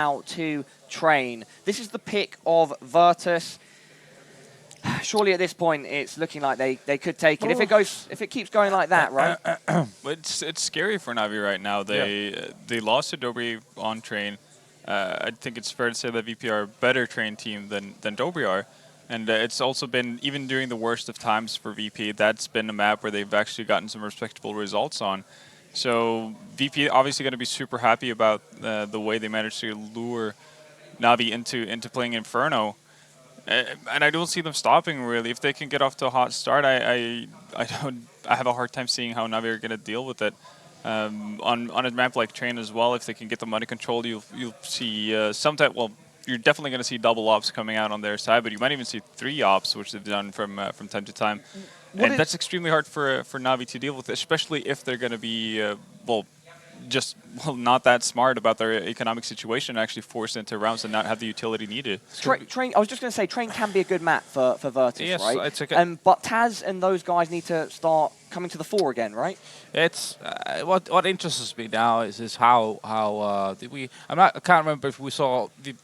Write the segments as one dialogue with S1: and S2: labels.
S1: Now to train. This is the pick of Virtus. Surely at this point it's looking like they could take it. If it keeps going like that, right?
S2: It's scary for Navi right now. They lost to Dobry on train. I think it's fair to say that VP are a better trained team than Dobry are. And it's also been, even during the worst of times for VP, that's been a map where they've actually gotten some respectable results on. So VP obviously going to be super happy about the way they managed to lure Navi into playing Inferno. And I don't see them stopping, really. If they can get off to a hot start, I have a hard time seeing how Navi are going to deal with it. On a map like Train as well, if they can get the money control, you'll see well, you're definitely going to see double ops coming out on their side, but you might even see 3 ops, which they've done from time to time. And that's extremely hard for Navi to deal with, especially if they're going to be, not that smart about their economic situation, actually forced into rounds and not have the utility needed.
S1: Train. I was just going to say, Train can be a good map for Virtus,
S3: yes,
S1: right?
S3: It's okay.
S1: But Taz and those guys need to start coming to the fore again, right?
S3: It's what interests me now is how did we? I can't remember if we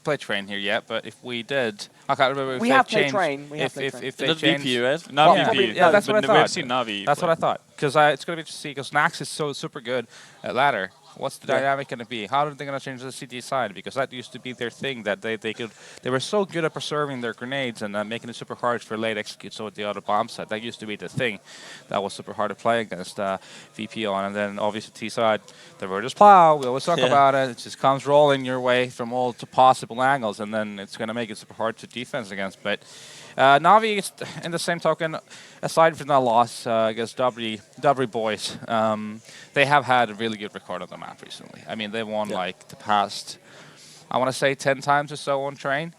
S3: played Train here yet, but if we did, I can't remember if
S1: we have played Train.
S3: If they
S2: not
S3: changed,
S2: VP, right?
S3: Not
S2: VP.
S3: VP. Yeah, that's what I thought.
S2: We have seen Navi.
S3: That's what I thought. Because it's going to be interesting to see, because Nax is so super good at ladder. What's the dynamic going to be? How are they going to change the CT side? Because that used to be their thing, that they were so good at preserving their grenades and making it super hard for late executes with the other bomb side. That used to be the thing. That was super hard to play against VP on. And then obviously T side, the Virtus plow. We always talk about it. It just comes rolling your way from all to possible angles, and then it's going to make it super hard to defense against. But Navi, is, in the same token, aside from that loss against Dobry boys, they have had a really good record on the map recently. I mean, they won like the past, I want to say 10 times or so on Train.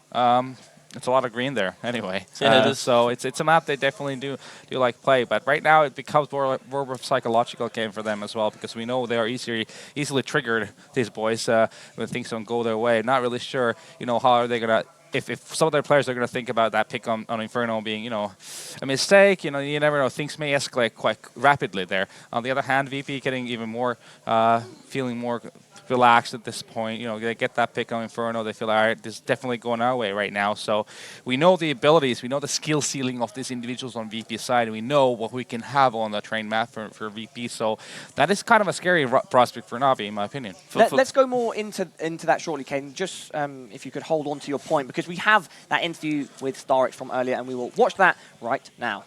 S3: It's a lot of green there, anyway.
S4: Yeah,
S3: so it's a map they definitely do like play. But right now it becomes more of a psychological game for them as well, because we know they are easily triggered, these boys, when things don't go their way. Not really sure, how are they gonna. If some of their players are going to think about that pick on Inferno being, a mistake, you never know. Things may escalate quite rapidly there. On the other hand, VP getting even more, feeling more relaxed at this point. They get that pick on Inferno. They feel, all right, this is definitely going our way right now. So we know the abilities, we know the skill ceiling of these individuals on VP's side, and we know what we can have on the Train map for VP. So that is kind of a scary prospect for Navi, in my opinion.
S1: Let's go more into that shortly, Kane. Just if you could hold on to your point, because we have that interview with Starix from earlier, and we will watch that right now.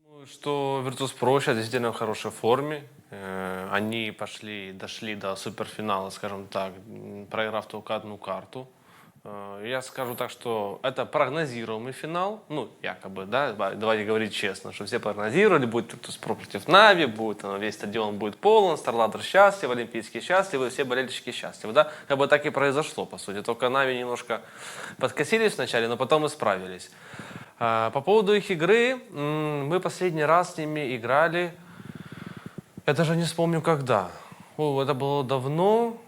S4: Думаю, что Virtus.pro сейчас действительно в хорошей форме. Они дошли до суперфинала, скажем так, проиграв только одну карту. Я скажу так, что это прогнозируемый финал, якобы, да, давайте говорить честно, что все прогнозировали, будет Virtus.pro против Navi, весь стадион будет полон, StarLadder счастлив, Олимпийские счастливы, все болельщики счастливы, да, как бы так и произошло, по сути, только Navi немножко подкосились вначале, но потом исправились. По поводу их игры, мы последний раз с ними играли, я даже не вспомню когда, это было давно.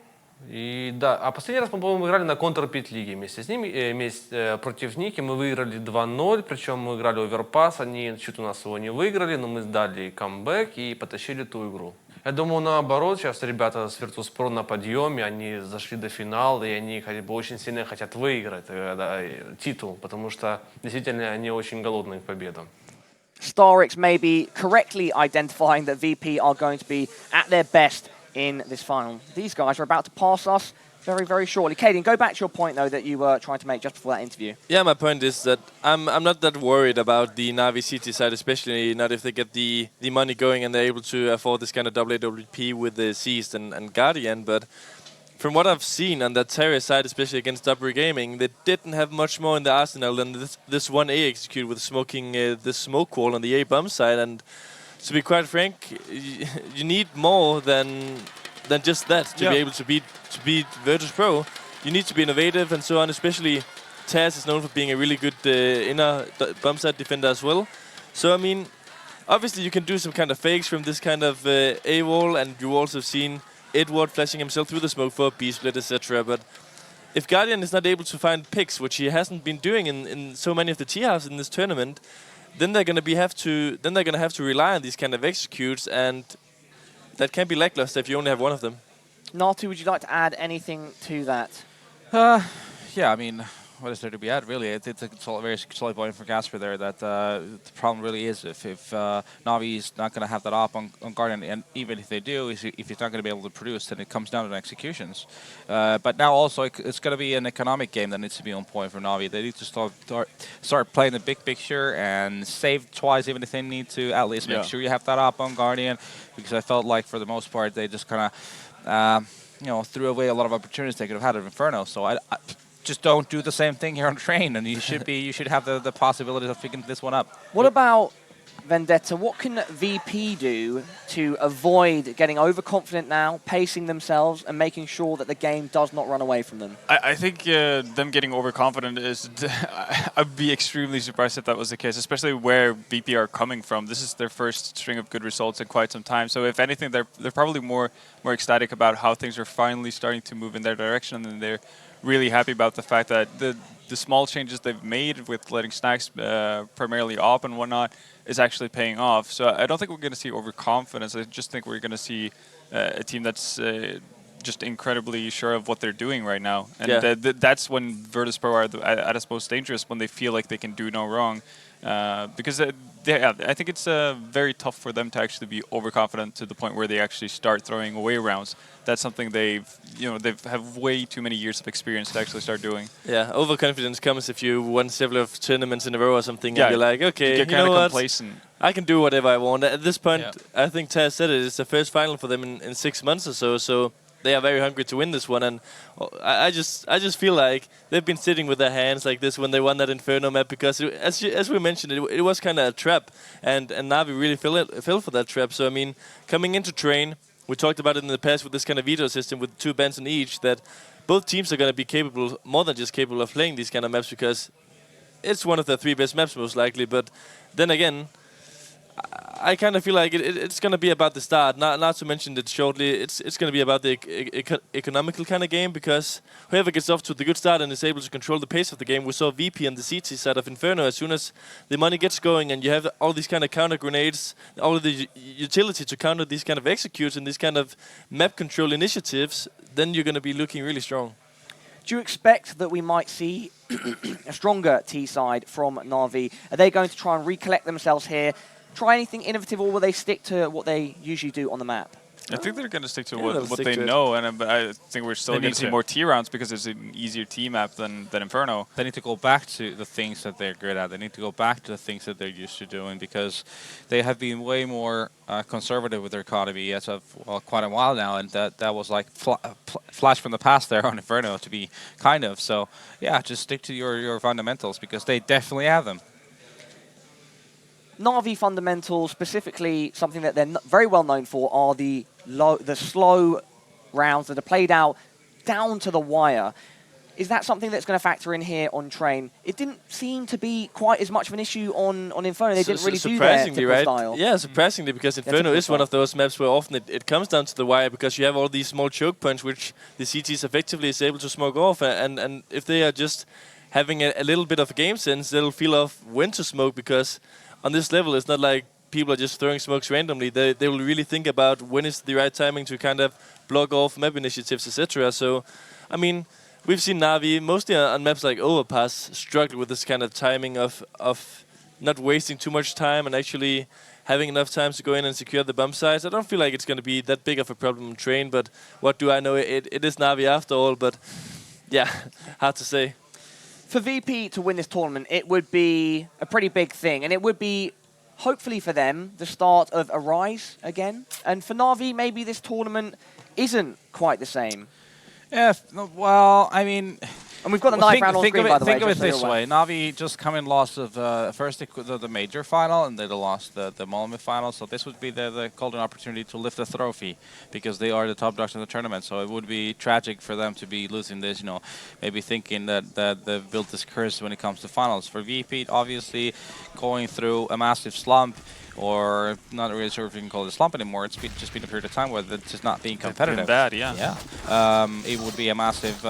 S4: А последний раз, по-моему, мы играли на контр-пит-лиге вместе с ними, против них, и мы выиграли 2-0, причем мы играли оверпас, они чуть у нас его не выиграли, но мы сдали камбэк и потащили ту игру. Я думаю, наоборот, сейчас ребята с Virtus.pro на подъеме, они зашли до финала, и они очень сильно хотят выиграть титул, потому что действительно они очень голодные к победам.
S1: Starix may be correctly identifying that VP are going to be at their best in this final. These guys are about to pass us very, very shortly. Caden, go back to your point, though, that you were trying to make just before that interview.
S5: Yeah, my point is that I'm not that worried about the Navi CT side, especially not if they get the money going and they're able to afford this kind of AWP with the Seized and Guardian. But from what I've seen on that Terra side, especially against Dobry Gaming, they didn't have much more in the arsenal than this one A execute with smoking the smoke wall on the A bomb side. And to be quite frank, you need more than just that to be able to beat Virtus.pro. You need to be innovative and so on. Especially Taz is known for being a really good inner bomb side defender as well. So I mean, obviously you can do some kind of fakes from this kind of A wall, and you also seen Edward flashing himself through the smoke for a B split, etc. But if Guardian is not able to find picks, which he hasn't been doing in so many of the T-halves in this tournament, then they're gonna have to rely on these kind of executes, and that can be lackluster if you only have one of them.
S1: Natu, would you like to add anything to that?
S3: Yeah, I mean, what is there to be at, really? It's a very solid point for Gasper there that the problem really is if Navi is not going to have that op on Guardian, and even if they do, if he's not going to be able to produce, then it comes down to executions. But now also it's going to be an economic game that needs to be on point for Navi. They need to start playing the big picture and save twice, even if they need to. At least make sure you have that op on Guardian, because I felt like for the most part they just kind of threw away a lot of opportunities they could have had at Inferno. So I just don't do the same thing here on Train, and you should have the possibilities of picking this one up.
S1: What about Vendetta? What can VP do to avoid getting overconfident now, pacing themselves, and making sure that the game does not run away from them?
S2: I think them getting overconfident is... I'd be extremely surprised if that was the case, especially where VP are coming from. This is their first string of good results in quite some time. So if anything, they're probably more ecstatic about how things are finally starting to move in their direction, and they're really happy about the fact that the small changes they've made with letting Snacks primarily op and whatnot is actually paying off. So I don't think we're going to see overconfidence. I just think we're going to see a team that's just incredibly sure of what they're doing right now. And that's when Virtus.pro are at its most dangerous, when they feel like they can do no wrong. Because I think it's very tough for them to actually be overconfident to the point where they actually start throwing away rounds. That's something they've have way too many years of experience to actually start doing.
S5: Yeah, overconfidence comes if you won several tournaments in a row or something,
S2: Yeah,
S5: and you're like, okay,
S2: you get kind of complacent.
S5: I can do whatever I want. At this point, I think Taz said it's the first final for them in 6 months or so. So they are very hungry to win this one, and I just feel like they've been sitting with their hands like this when they won that Inferno map, because as we mentioned, it was kind of a trap, and Navi really fell for that trap. So I mean, coming into Train, we talked about it in the past with this kind of veto system with 2 bans in each, that both teams are going to be capable, more than just capable, of playing these kind of maps, because it's one of the 3 best maps most likely. But then again, I kind of feel like it's going to be about the start. Not to mention it shortly, it's going to be about the economical kind of game, because whoever gets off to the good start and is able to control the pace of the game. We saw VP on the CT side of Inferno. As soon as the money gets going and you have all these kind of counter grenades, all of the utility to counter these kind of executes and these kind of map control initiatives, then you're going to be looking really strong.
S1: Do you expect that we might see a stronger T side from Navi? Are they going to try and recollect themselves here? Try anything innovative, or will they stick to what they usually do on the map?
S2: I think they're going to stick to what they know, and I think we're still going to see more T rounds because it's an easier T map than Inferno.
S3: They need to go back to the things that they're good at. They need to go back to the things that they're used to doing, because they have been way more conservative with their economy as of quite a while now, and that was like flash from the past there on Inferno, to be kind of. So yeah, just stick to your fundamentals, because they definitely have them.
S1: Navi fundamentals, specifically something that they're very well known for, are the slow rounds that are played out down to the wire. Is that something that's going to factor in here on Train? It didn't seem to be quite as much of an issue on Inferno. They didn't really do their typical style.
S5: Yeah, surprisingly, because Inferno is one of those maps where often it comes down to the wire, because you have all these small choke points which the CTs effectively is able to smoke off, and if they are just having a little bit of game sense, they'll feel off when to smoke, because on this level, it's not like people are just throwing smokes randomly. They will really think about when is the right timing to kind of block off map initiatives, etc. So, I mean, we've seen Navi mostly on maps like Overpass struggle with this kind of timing of not wasting too much time and actually having enough time to go in and secure the bump sites. I don't feel like it's going to be that big of a problem in Train, but what do I know? It is Navi after all, but yeah, hard to say.
S1: For VP to win this tournament, it would be a pretty big thing, and it would be, hopefully for them, the start of a rise again. And for Navi, maybe this tournament isn't quite the same.
S3: Yeah, well, I mean...
S1: And we've got the knife round on screen, by the way.
S3: Think of it this way. Navi just come in lost of first the major final, and they lost the Malmö final. So this would be the golden opportunity to lift the trophy, because they are the top dogs in the tournament. So it would be tragic for them to be losing this, you know, maybe thinking that they've built this curse when it comes to finals. For VP, obviously, going through a massive slump, or not really sure if you can call it a slump anymore. It's just been a period of time where it's just not being competitive.
S2: It's been bad, yeah.
S3: Yeah. It would be a massive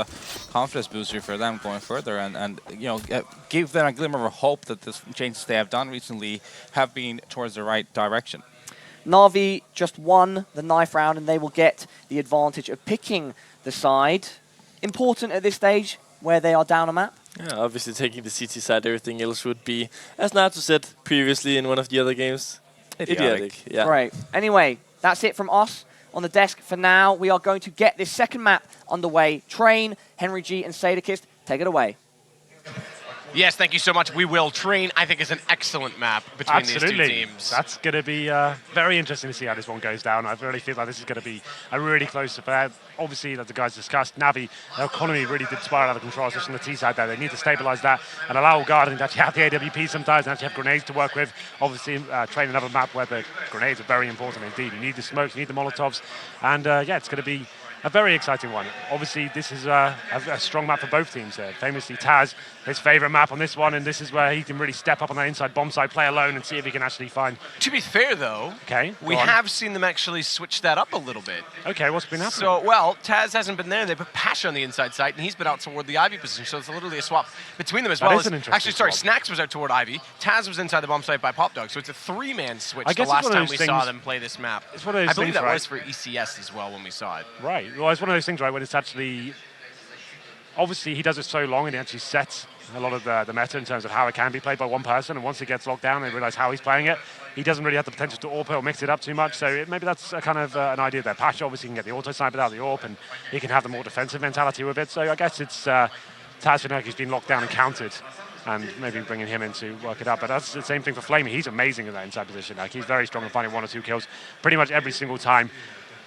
S3: confidence booster for them going further, and you know, give them a glimmer of hope that the changes they have done recently have been towards the right direction.
S1: Navi just won the knife round, and they will get the advantage of picking the side. important at this stage where they are down a map?
S5: Yeah, obviously taking the CT side, everything else would be, as Natus said previously in one of the other games, idiotic. Yeah.
S1: Great. Anyway, that's it from us on the desk for now. We are going to get this second map underway. Train, Henry G, and Sadakist, take it away.
S6: Yes, thank you so much. We will. Train, I think, is an excellent map between these two teams.
S7: That's going to be very interesting to see how this one goes down. I really feel like this is going to be a really close affair. Obviously, as the guys discussed, Navi, their economy really did spiral out of control, especially on the T side there. They need to stabilize that and allow Guardian to actually have the AWP sometimes and actually have grenades to work with. Obviously, Train another map where the grenades are very important indeed. You need the smokes, you need the Molotovs. And yeah, it's going to be a very exciting one. Obviously, this is a strong map for both teams here. Famously, Taz, his favorite map on this one, and this is where he can really step up on that inside bomb side, play alone, and see if he can actually find...
S6: To be fair, though, we have seen them actually switch that up a little bit.
S7: Okay, what's been happening?
S6: So, well, Taz hasn't been there. They put Pasha on the inside side, and he's been out toward the Ivy position, so it's literally a swap between them as well. Actually, sorry, Snacks was out toward Ivy. Taz was inside the bomb site by Pop Dog, so it's a three-man switch the last time we saw them play this map.
S7: It's one of those
S6: I believe
S7: things,
S6: that was for ECS as well when we saw it.
S7: Right. Well, it's one of those things, right, when it's actually... Obviously, he does it so long, and he actually sets a lot of the meta in terms of how it can be played by one person, and once it gets locked down, they realize how he's playing it. He doesn't really have the potential to AWP or mix it up too much, so maybe that's a kind of an idea there. Pasha obviously can get the auto snipe without the AWP, and he can have the more defensive mentality with it, so I guess it's Taz Finurki's been locked down and counted, and maybe bringing him in to work it up. But that's the same thing for Flamey. He's amazing in that inside position. Like, he's very strong at finding 1 or 2 kills pretty much every single time.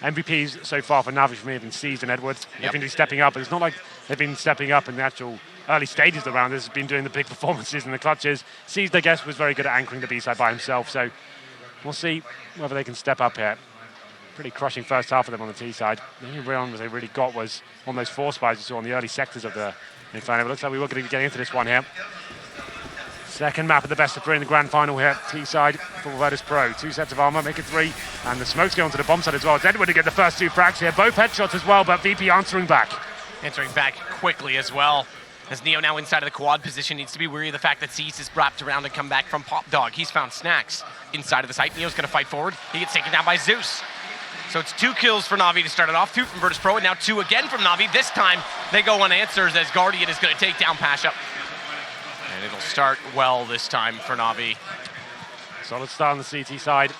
S7: MVPs so far for Navi for me have been Seized and Edwards. They've been stepping up, but it's not like they've been stepping up in the actual early stages of the round. This has been doing the big performances and the clutches. Seized, I guess, was very good at anchoring the B-side by himself, so we'll see whether they can step up here. Pretty crushing first half of them on the T side. The only round they really got was on those 4 spies you saw on the early sectors of the final. It looks like we were going to be getting into this one here. Second map of the best of 3 in the grand final here. T-side for Virtus.pro. 2 sets of armor, make it 3. And the smoke's going to the bomb side as well. It's Edward to get the first 2 frags here. Both headshots as well, but VP answering back.
S6: Answering back quickly as well. As Neo now inside of the quad position needs to be wary of the fact that Seized is wrapped around and come back from Pop Dog. He's found Snacks inside of the site. Neo's going to fight forward. He gets taken down by Zeus. So it's 2 kills for Navi to start it off. 2 from Virtus.pro, and now 2 again from Navi. This time they go unanswered as Guardian is going to take down Pasha. And it'll start well this time for Navi.
S7: Solid start on the CT side.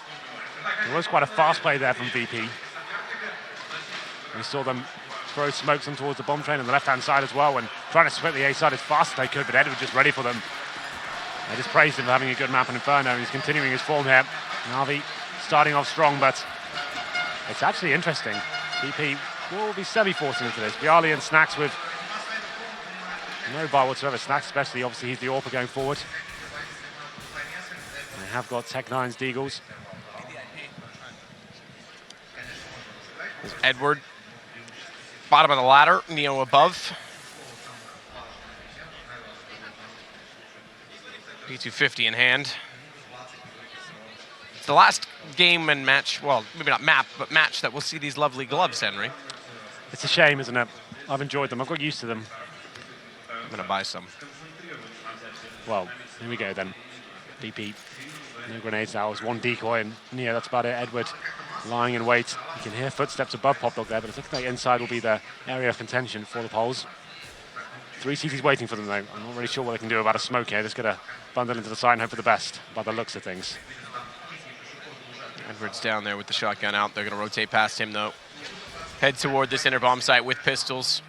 S7: It was quite a fast play there from VP. We saw them throw smokes on towards the bomb train on the left-hand side as well, and trying to split the A side as fast as they could, but Ed was just ready for them. They just praised him for having a good map on Inferno, and he's continuing his form here. Navi starting off strong, but it's actually interesting. VP will be semi-forced into this. Bialy and Snacks with no bar whatsoever. Snacks especially, obviously he's the AWPer going forward. They have got Tech9's Deagles.
S6: Edward, bottom of the ladder, Neo above. P250 in hand. It's the last game and match, well, maybe not map, but match that we'll see these lovely gloves, Henry.
S7: It's a shame, isn't it? I've enjoyed them. I've got used to them.
S6: I'm going to buy some.
S7: Well, here we go then. DP. No grenades now. There's 1 decoy, and Neo, that's about it. Edward lying in wait. You can hear footsteps above Pop Dog there, but I think the inside will be the area of contention for the Poles. 3 CTs waiting for them, though. I'm not really sure what they can do about a smoke here. Just going to bundle into the side and hope for the best by the looks of things.
S6: Edward's down there with the shotgun out. They're going to rotate past him, though. Head toward this inner bomb site with pistols.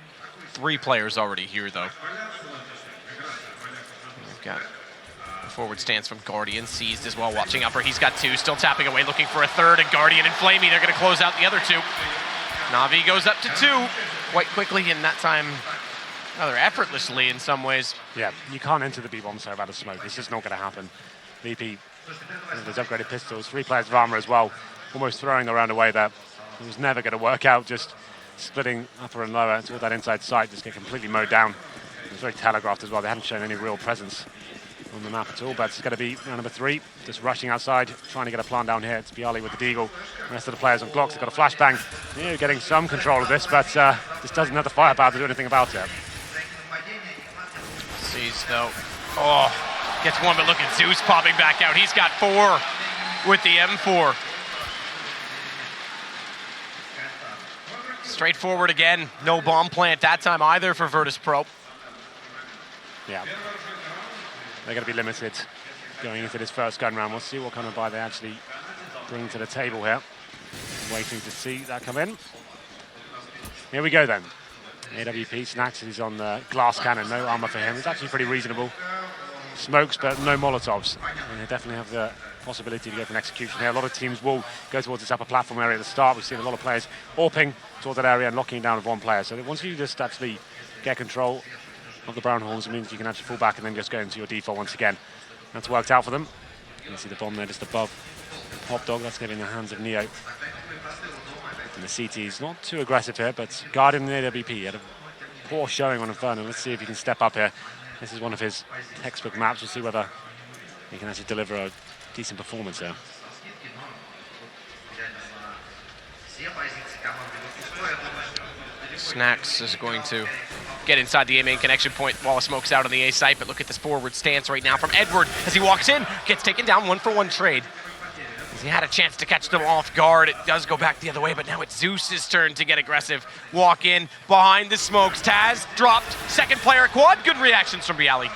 S6: 3 players already here, though. We've got a forward stance from Guardian. Seized as well, watching upper. He's got 2, still tapping away, looking for a 3rd. And Guardian and Flamey, they're going to close out the other 2. Navi goes up to 2 quite quickly, and that time rather effortlessly in some ways.
S7: Yeah, you can't enter the B-bomb site without a smoke. It's just not going to happen. VP, there's upgraded pistols, 3 players of armor as well. Almost throwing the round away there. It was never going to work out, just splitting upper and lower toward that inside site, just get completely mowed down. It was very telegraphed as well. They haven't shown any real presence on the map at all, but it's going to be round number 3, just rushing outside, trying to get a plan down here. It's Bialy with the Deagle. The rest of the players on Glocks have got a flashbang. Yeah, getting some control of this, but just doesn't have the firepower to do anything about it.
S6: Seized, though. Oh, gets 1, but look at Zeus popping back out. He's got 4 with the M4. Straightforward again. No bomb plant that time either for Virtus.pro.
S7: Yeah. They're going to be limited going into this first gun round. We'll see what kind of buy they actually bring to the table here. Waiting to see that come in. Here we go then. AWP, Snax is on the glass cannon, no armor for him. It's actually pretty reasonable. Smokes, but no Molotovs. And they definitely have the possibility to go for an execution here. A lot of teams will go towards this upper platform area at the start. We've seen a lot of players AWPing towards that area and locking down with one player. So once you just actually get control of the Brown Horns, it means you can actually fall back and then just go into your default once again. That's worked out for them. You can see the bomb there just above Pop Dog. That's going to be in the hands of Neo. And the CT is not too aggressive here, but Guardian and AWP had a poor showing on Inferno. Let's see if he can step up here. This is one of his textbook maps. We'll see whether he can actually deliver a decent performance here.
S6: Snax is going to get inside the A main connection point while Smoke's out on the A site, but look at this forward stance right now from Edward as he walks in, gets taken down 1-for-1 trade. As he had a chance to catch them off guard, it does go back the other way, but now it's Zeus's turn to get aggressive. Walk in behind the Smokes. Taz dropped, second player quad, good reactions from Bialy.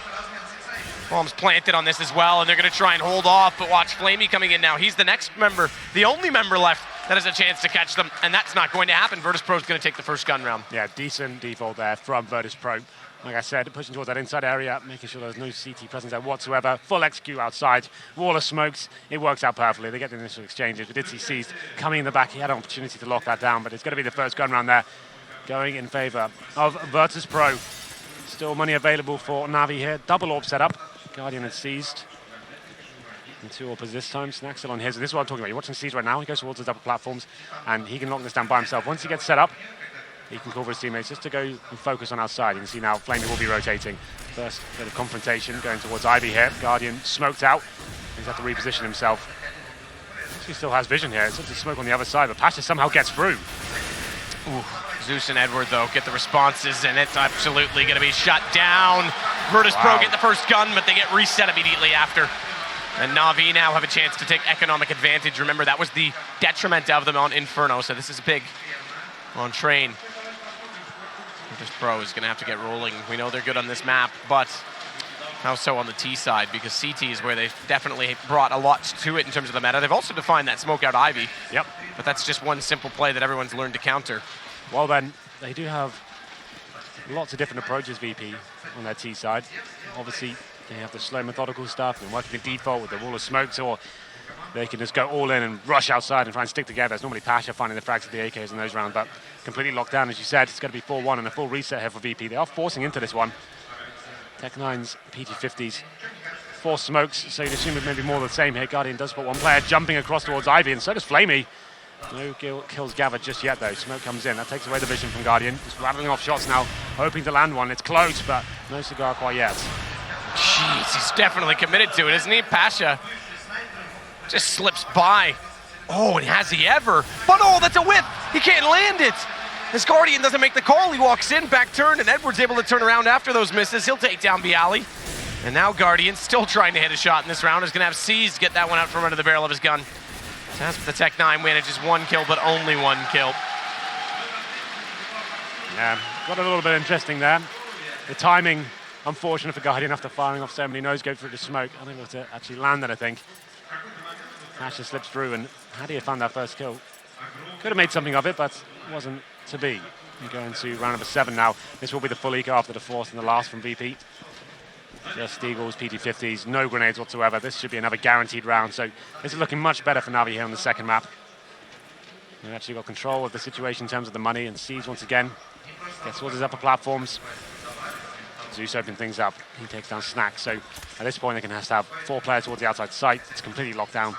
S6: Bomb's planted on this as well, and they're going to try and hold off, but watch Flamey coming in now. He's the next member, the only member left that has a chance to catch them, and that's not going to happen. Virtus.pro is going to take the first gun round.
S7: Yeah, decent default there from Virtus.pro. Like I said, pushing towards that inside area, making sure there's no CT presence there whatsoever. Full execute outside, wall of smokes. It works out perfectly. They get the initial exchanges. We did see Seized coming in the back. He had an opportunity to lock that down, but it's going to be the first gun round there, going in favor of Virtus.pro. Still money available for Navi here. Double AWP setup. Guardian is Seized. And 2 AWPers this time. Snax still on his. And this is what I'm talking about. You're watching Seized right now. He goes towards the double platforms, and he can lock this down by himself. Once he gets set up, he can call for his teammates just to go and focus on outside. You can see now Flamey will be rotating. First bit of confrontation going towards Ivy here. Guardian smoked out. He's had to reposition himself. He still has vision here. It's just a smoke on the other side, but Pasha somehow gets through.
S6: Ooh. Zeus and Edward, though, get the responses, and it's absolutely going to be shut down. Virtus.pro get the first gun, but they get reset immediately after. And Navi now have a chance to take economic advantage. Remember, that was the detriment of them on Inferno, so this is big on Train. Virtus.pro is going to have to get rolling. We know they're good on this map, but how so on the T side? Because CT is where they've definitely brought a lot to it in terms of the meta. They've also defined that smoke out Ivy.
S7: Yep.
S6: But that's just one simple play that everyone's learned to counter.
S7: Well then, they do have lots of different approaches, VP, on their T side. Obviously, they have the slow methodical stuff and working the default with the wall of smokes, or they can just go all in and rush outside and try and stick together. It's normally Pasha finding the frags of the AKs in those rounds, but completely locked down, as you said. It's going to be 4-1 and a full reset here for VP. They are forcing into this one. Tech9's PT50s, 4 smokes, so you'd assume it may be more of the same here. Guardian does put one player jumping across towards Ivy, and so does Flamey. No kills gathered just yet, though. Smoke comes in. That takes away the vision from Guardian. Just rattling off shots now, hoping to land one. It's close, but no cigar quite yet.
S6: Jeez, he's definitely committed to it, isn't he? Pasha just slips by. Oh, and has he ever? But oh, that's a whiff. He can't land it. His Guardian doesn't make the call. He walks in, back turn, and Edward's able to turn around after those misses. He'll take down Bialy. And now Guardian, still trying to hit a shot in this round, is going to have Seized get that one out from under the barrel of his gun. That's the Tech9 manages 1 kill, but only 1 kill.
S7: Yeah, got a little bit interesting there. The timing, unfortunate for Guardian after firing off so many no-scope through the smoke. Unable to actually land it, I think. Asher slips through, and Hadi found that first kill. Could have made something of it, but wasn't to be. We go into round number 7 now. This will be the full eco after the fourth and the last from VP. Just Eagles, PT50s, no grenades whatsoever. This should be another guaranteed round, so this is looking much better for Navi here on the second map. They've actually got control of the situation in terms of the money, and Seeds once again gets towards his upper platforms. Zeus opening things up. He takes down Snack, so at this point they can have 4 players towards the outside site. It's completely locked down.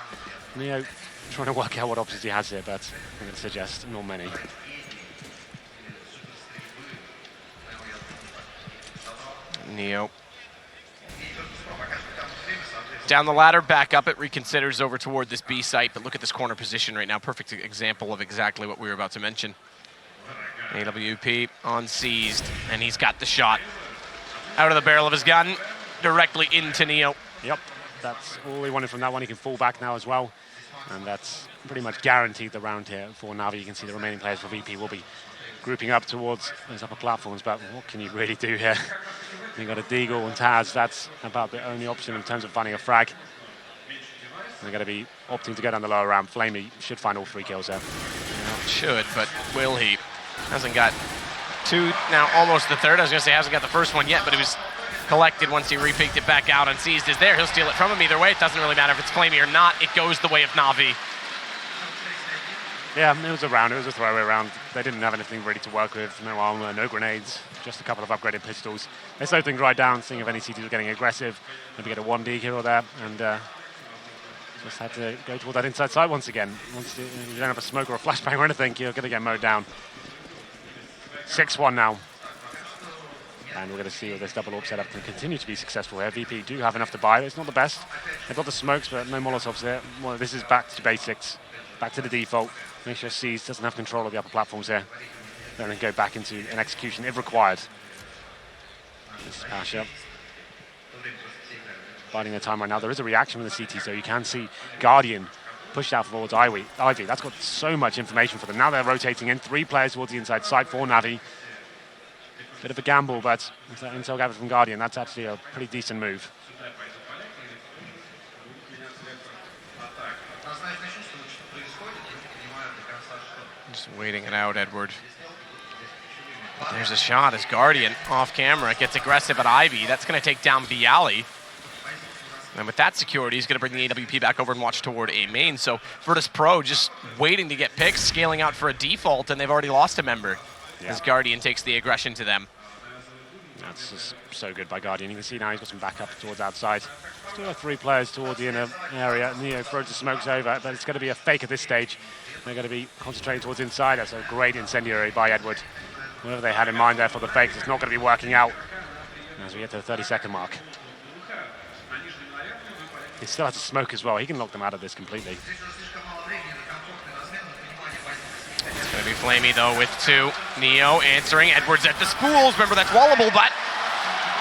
S7: Neo trying to work out what options he has here, but I'm going to suggest not many.
S6: Neo. Down the ladder, back up it, reconsiders over toward this B site, but look at this corner position right now. Perfect example of exactly what we were about to mention. AWP on Seized, and he's got the shot. Out of the barrel of his gun, directly into Neo.
S7: Yep, that's all he wanted from that one. He can fall back now as well, and that's pretty much guaranteed the round here for Navi. You can see the remaining players for VP will be grouping up towards those upper platforms, but what can you really do here? You've got a Deagle and Taz, that's about the only option in terms of finding a frag. They're going to be opting to go down the lower ramp. Flamey should find all 3 kills there.
S6: Well, should, but will he? Hasn't got 2, now almost the 3rd. I was going to say hasn't got the first one yet, but it was collected once he repeaked it back out, and Seized is there. He'll steal it from him either way. It doesn't really matter if it's Flamey or not. It goes the way of Navi.
S7: Yeah, it was a round. It was a throwaway round. They didn't have anything ready to work with. No armor, no grenades, just a couple of upgraded pistols. They slowed things right down, seeing if any CTs were getting aggressive. Maybe get a 1D here or there, and just had to go toward that inside side once again. Once you don't have a smoke or a flashbang or anything, you're going to get mowed down. 6-1 now. And we're going to see if this double AWP setup can continue to be successful here. VP do have enough to buy. It's not the best. They've got the smokes, but no Molotovs there. Well, this is back to basics, back to the default. Make sure Seized doesn't have control of the upper platforms here. They're going to go back into an execution if required. This Pasha biding their time right now. There is a reaction from the CT, so you can see Guardian pushed out towards Ivy. That's got so much information for them. Now they're rotating in 3 players towards the inside side for Navi. Bit of a gamble, but with that intel gathered from Guardian, that's actually a pretty decent move.
S6: Just waiting it out, Edward. But there's a shot as Guardian off camera gets aggressive at Ivy. That's going to take down Bialy. And with that security, he's going to bring the AWP back over and watch toward A main. So Virtus.pro just waiting to get picks, scaling out for a default, and they've already lost a member as Guardian takes the aggression to them.
S7: That's just so good by Guardian. You can see now he's got some backup towards outside. Still have 3 players towards the inner area. Neo throws the smokes over, but it's going to be a fake at this stage. They're going to be concentrating towards inside. That's a great incendiary by Edward. Whatever they had in mind there for the fakes, it's not going to be working out as we get to the 30-second mark. He still has to smoke as well. He can lock them out of this completely.
S6: It's going to be Flamey, though, with 2. Neo answering. Edwards at the spools. Remember, that's wallable, but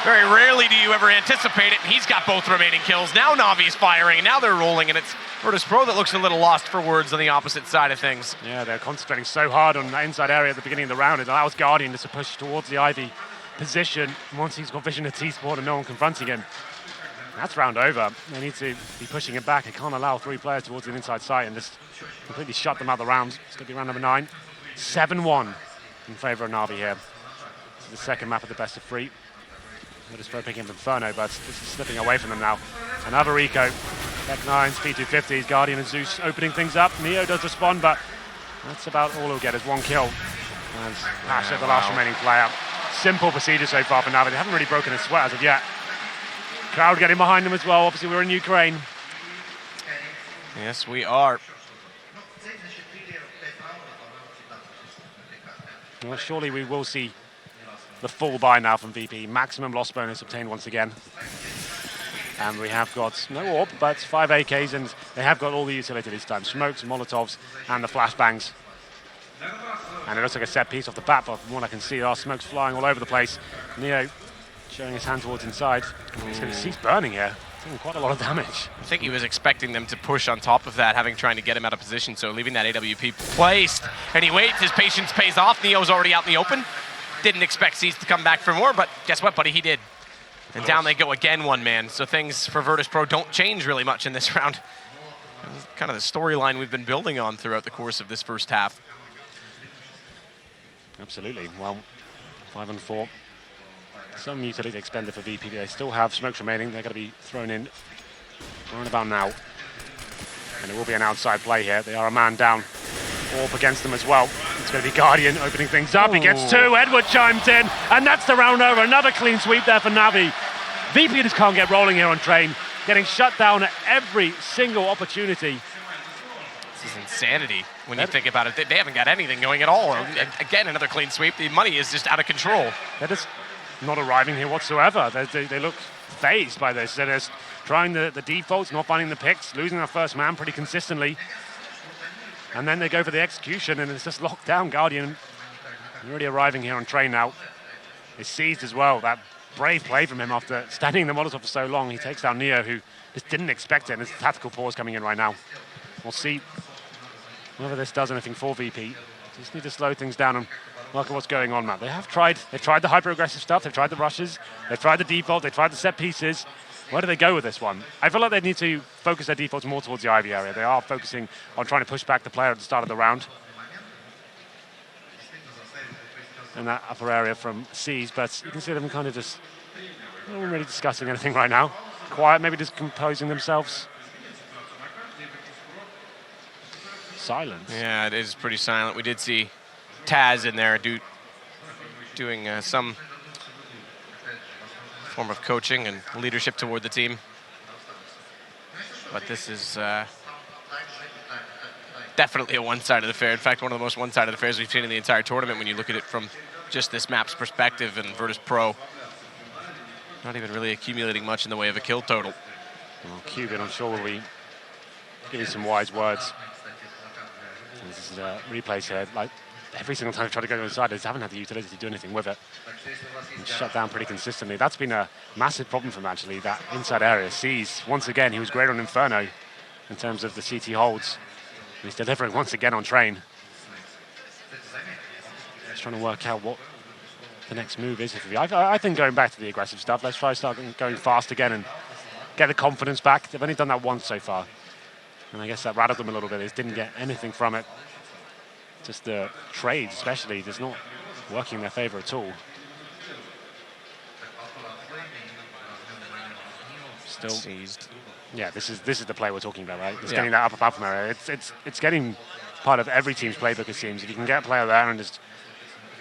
S6: very rarely do you ever anticipate it. He's got both remaining kills. Now Navi's firing, and now they're rolling, and it's Virtus.pro that looks a little lost for words on the opposite side of things.
S7: Yeah, they're concentrating so hard on that inside area at the beginning of the round. It allows Guardian to push towards the Ivy position. Once he's got vision of T-Sport and no one confronting him, that's round over. They need to be pushing it back. They can't allow 3 players towards the inside side and just completely shut them out the round. It's going to be round number 9. 7-1 in favour of Navi here. This is the second map of the best of 3. Virtus.pro picking up Inferno, but this is slipping away from them now. Another eco. Tech 9s, P250s, Guardian and Zeus opening things up. Neo does respond, but that's about all he'll get is 1 kill. And Pasha, the last remaining player. Simple procedure so far for Navi. They haven't really broken a sweat as of yet. Crowd getting behind them as well. Obviously, we're in Ukraine.
S6: Yes, we are.
S7: Well, surely we will see the full buy now from VP. Maximum loss bonus obtained once again. And we have got no AWP, but 5 AKs, and they have got all the utility this time. Smokes, Molotovs, and the flashbangs. And it looks like a set piece off the bat, but from what I can see, there are smokes flying all over the place. Neo showing his hand towards inside. He's burning here. Doing quite a lot of damage.
S6: I think he was expecting them to push on top of that, trying to get him out of position, so leaving that AWP placed. And he waits, his patience pays off. Neo's already out in the open. Didn't expect Seized to come back for more, but guess what, buddy, he did. And down they go again, 1 man. So things for Virtus.pro don't change really much in this round. Kind of the storyline we've been building on throughout the course of this first half.
S7: Absolutely. Well, 5-4. Some utility expended for VP. They still have smokes remaining. They're going to be thrown in around about now. And it will be an outside play here. They are a man down. AWP against them as well. It's going to be Guardian opening things up. He gets 2. Edward chimes in. And that's the round over. Another clean sweep there for Navi. VP just can't get rolling here on train. Getting shut down at every single opportunity.
S6: This is insanity when you think about it. They haven't got anything going at all. Again, another clean sweep. The money is just out of control.
S7: They're just not arriving here whatsoever. They look phased by this. They're just trying the defaults, not finding the picks, losing their first man pretty consistently. And then they go for the execution, and it's just locked down. Guardian already arriving here on train now. It's Seized as well. That brave play from him after standing the Molotov for so long. He takes down Neo, who just didn't expect it, and there's a tactical pause coming in right now. We'll see whether this does anything for VP. Just need to slow things down and Look at what's going on, Matt. They've tried the hyper-aggressive stuff, they've tried the rushes, they've tried the default, they've tried the set pieces. Where do they go with this one? I feel like they need to focus their defaults more towards the Ivy area. They are focusing on trying to push back the player at the start of the round. And that upper area from C's, but you can see them kind of just not really discussing anything right now. Quiet, maybe just composing themselves. Silence.
S6: Yeah, it is pretty silent. We did see Taz in there doing some form of coaching and leadership toward the team. But this is definitely a one-sided affair. In fact, one of the most one-sided affairs we've seen in the entire tournament when you look at it from just this map's perspective, and Virtus.pro not even really accumulating much in the way of a kill total.
S7: Well, Cuban, I'm sure, will be giving some wise words. This is replays here. Like, every single time I've tried to go to the side, they just haven't had the utility to do anything with it. And shut down pretty consistently. That's been a massive problem for him, actually, that inside area. Sees, once again, he was great on Inferno in terms of the CT holds. And he's delivering once again on Train. Just trying to work out what the next move is. I think going back to the aggressive stuff, let's try start going fast again and get the confidence back. They've only done that once so far. And I guess that rattled them a little bit. They just didn't get anything from it. Just the trades, especially, just not working in their favor at all. Still
S6: seized.
S7: Yeah, this is the play we're talking about, right? It's getting that upper platform area. It's getting part of every team's playbook, it seems. If you can get a player there and just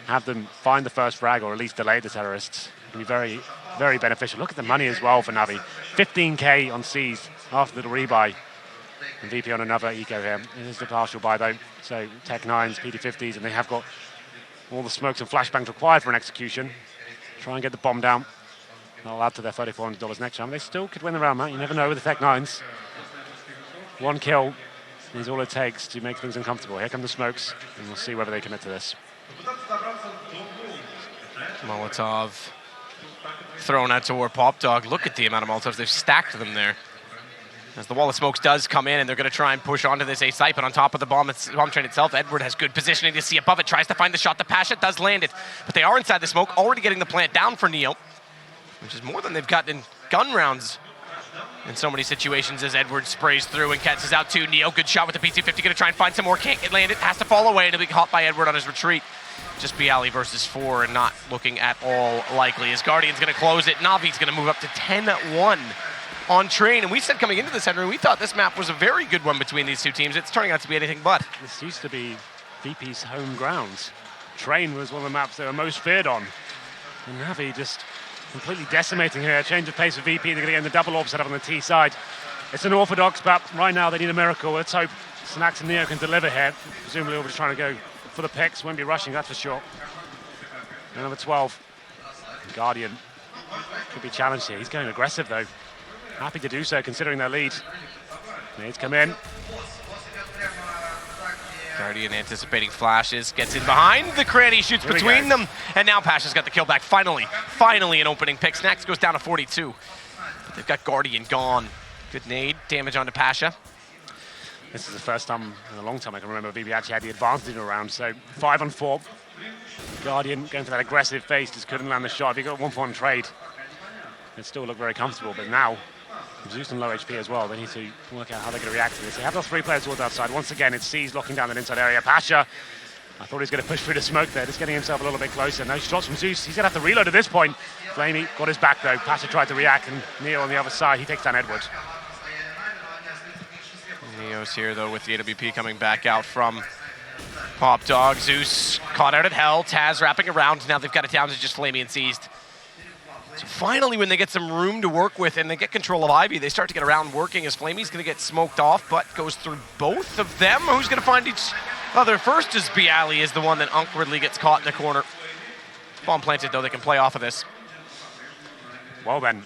S7: have them find the first frag or at least delay the terrorists, it can be very, very beneficial. Look at the money as well for Navi. 15k on C's after the rebuy. And VP on another eco here. It is the partial buy though. So Tech 9s, PD50s, and they have got all the smokes and flashbangs required for an execution. Try and get the bomb down. That'll add to their $3,400 next round. They still could win the round, Matt. You never know with the Tech 9s. One kill is all it takes to make things uncomfortable. Here come the smokes, and we'll see whether they commit to this.
S6: Molotov thrown out toward Pop Dog. Look at the amount of Molotovs. They've stacked them there. As the wall of smokes does come in, and they're going to try and push onto this A site, but on top of the bomb train itself, Edward has good positioning to see above it, tries to find the shot. The Pasha does land it, but they are inside the smoke, already getting the plant down for Neo, which is more than they've gotten in gun rounds in so many situations as Edward sprays through and catches out two. Neo, good shot with the PC-50, going to try and find some more, can't get landed, has to fall away, and it'll be caught by Edward on his retreat. Just Bialy versus 4 and not looking at all likely. As Guardian's going to close it, Navi's going to move up to 10-1. On Train, and we said coming into this, Henry, we thought this map was a very good one between these two teams. It's turning out to be anything but.
S7: This used to be VP's home grounds. Train was one of the maps they were most feared on. And Navi just completely decimating here. Change of pace for VP. They're going to get in the double orb set up on the T side. It's an orthodox, but right now they need a miracle. Let's hope Snacks and Neo can deliver here. Presumably we're just trying to go for the picks. Won't be rushing, that's for sure. And number 12, Guardian could be challenged here. He's going aggressive though. Happy to do so, considering their lead. Nades come in.
S6: Guardian anticipating flashes, gets in behind the cranny, shoots between them, and now Pasha's got the kill back. Finally an opening pick. Snacks goes down to 42. But they've got Guardian gone. Good nade, damage onto Pasha.
S7: This is the first time in a long time I can remember VP actually had the advantage in a round, so 5-on-4. Guardian going for that aggressive face, just couldn't land the shot. If he got 1-point trade, it still looked very comfortable, but now Zeus and low HP as well. They need to work out how they're going to react to this. They have those 3 players towards outside. Once again, it's C's locking down that inside area. Pasha, I thought he was going to push through the smoke there, just getting himself a little bit closer. No shots from Zeus. He's going to have to reload at this point. Flamey got his back though. Pasha tried to react, and Neo on the other side, he takes down Edward.
S6: Neo's here though with the AWP coming back out from Pop Dog. Zeus caught out at Hell. Taz wrapping around. Now they've got it down to just Flamey and Seized. So finally, when they get some room to work with and they get control of Ivy, they start to get around working as Flamey's going to get smoked off, but goes through both of them. Who's going to find each other first? As Bialy is the one that awkwardly gets caught in the corner. Bomb planted, though. They can play off of this.
S7: Well then,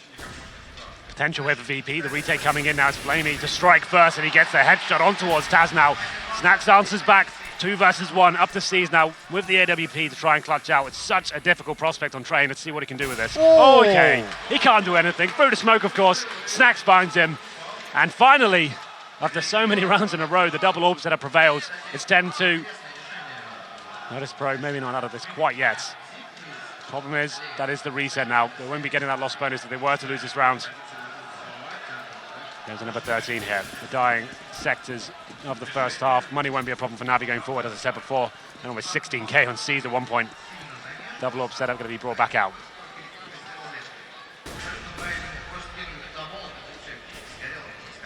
S7: potential here for VP. The retake coming in now is Flamey to strike first, and he gets the headshot on towards Taz now. Snacks answers back. 2 versus 1, up to C's now with the AWP to try and clutch out. It's such a difficult prospect on Train. Let's see what he can do with this. Oh, okay. He can't do anything. Through the smoke, of course. Snacks binds him. And finally, after so many rounds in a row, the double orb setup prevails. It's 10-2. Virtus.pro maybe not out of this quite yet. Problem is, that is the reset now. They won't be getting that lost bonus if they were to lose this round. There's a number 13 here. The dying sectors of the first half. Money won't be a problem for Navi going forward, as I said before. And almost 16k on C's at one point. Double orb setup going to be brought back out.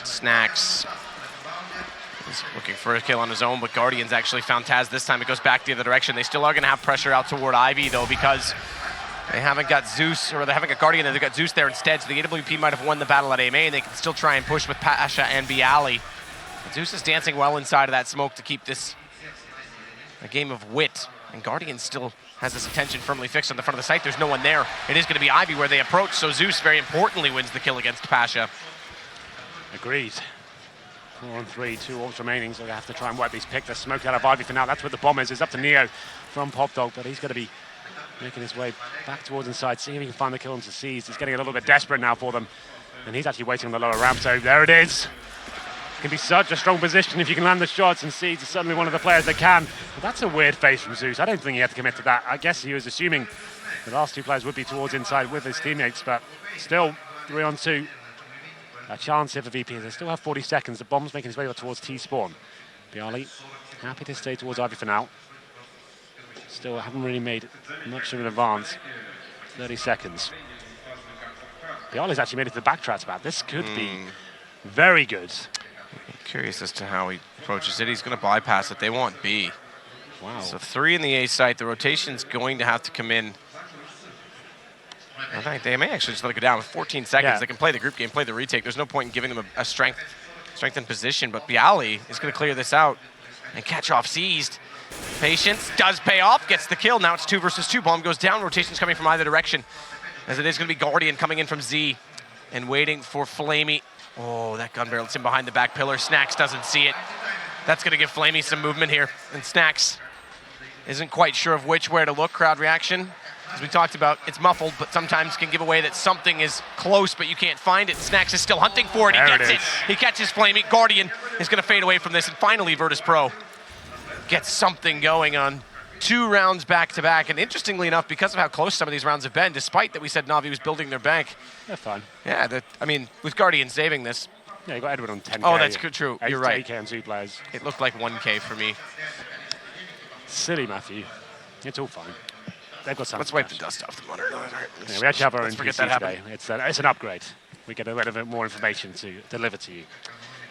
S6: Snacks is looking for a kill on his own, but Guardian's actually found Taz this time. It goes back the other direction. They still are going to have pressure out toward Ivy, though, because they haven't got Zeus, or they haven't got Guardian, and they've got Zeus there instead, so the AWP might have won the battle at AMA, and they can still try and push with Pasha and Bialy. But Zeus is dancing well inside of that smoke to keep this a game of wit, and Guardian still has this attention firmly fixed on the front of the site. There's no one there. It is going to be Ivy where they approach, so Zeus very importantly wins the kill against Pasha.
S7: Agreed. 4 on 3, 2 orbs remaining, so they have to try and wipe these pick the smoke out of Ivy for now. That's where the bomb is. It's up to Neo from Popdog, but he's going to be making his way back towards inside, seeing if he can find the kill into C's. He's getting a little bit desperate now for them, and he's actually waiting on the lower ramp, so there it is. It can be such a strong position if you can land the shots, and C's is certainly one of the players that can. But that's a weird face from Zeus. I don't think he had to commit to that. I guess he was assuming the last two players would be towards inside with his teammates, but still 3 on 2. A chance here for VP. They still have 40 seconds. The bomb's making his way towards T-spawn. Bialy happy to stay towards Ivy for now. Still haven't really made much of an advance. 30 seconds. Bialy's actually made it to the backtracks about. This could be very good.
S6: I'm curious as to how he approaches it. He's going to bypass it. They want B.
S7: Wow.
S6: So 3 in the A site. The rotation's going to have to come in. I think they may actually just let it go down with 14 seconds.
S7: Yeah.
S6: They can play the group game, play the retake. There's no point in giving them a strengthened position, but Bialy is going to clear this out and catch off seized. Patience does pay off, gets the kill. Now it's 2 versus 2. Bomb goes down. Rotation's coming from either direction, as it is going to be Guardian coming in from Z and waiting for Flamey. Oh, that gun barrel, it's in behind the back pillar. Snacks doesn't see it. That's going to give Flamey some movement here, and Snacks isn't quite sure of where to look. Crowd reaction. As we talked about, it's muffled, but sometimes can give away that something is close, but you can't find it. Snacks is still hunting for it. He gets it. He catches Flamey. Guardian is going to fade away from this, and finally Virtus.pro gets something going on 2 rounds back-to-back. And interestingly enough, because of how close some of these rounds have been, despite that we said Navi was building their bank.
S7: They're fine.
S6: Yeah, I mean, with Guardian saving this.
S7: Yeah, you got Edward on 10k.
S6: Oh, that's true. You're right.
S7: 8k on 2 players.
S6: It looked like 1k for me.
S7: Silly, Matthew. It's all fine. They've got some.
S6: Let's wipe the dust off the monitor.
S7: Yeah, we actually have our own
S6: forget
S7: PC
S6: that
S7: today. It's an upgrade. We get a little bit more information to deliver to you,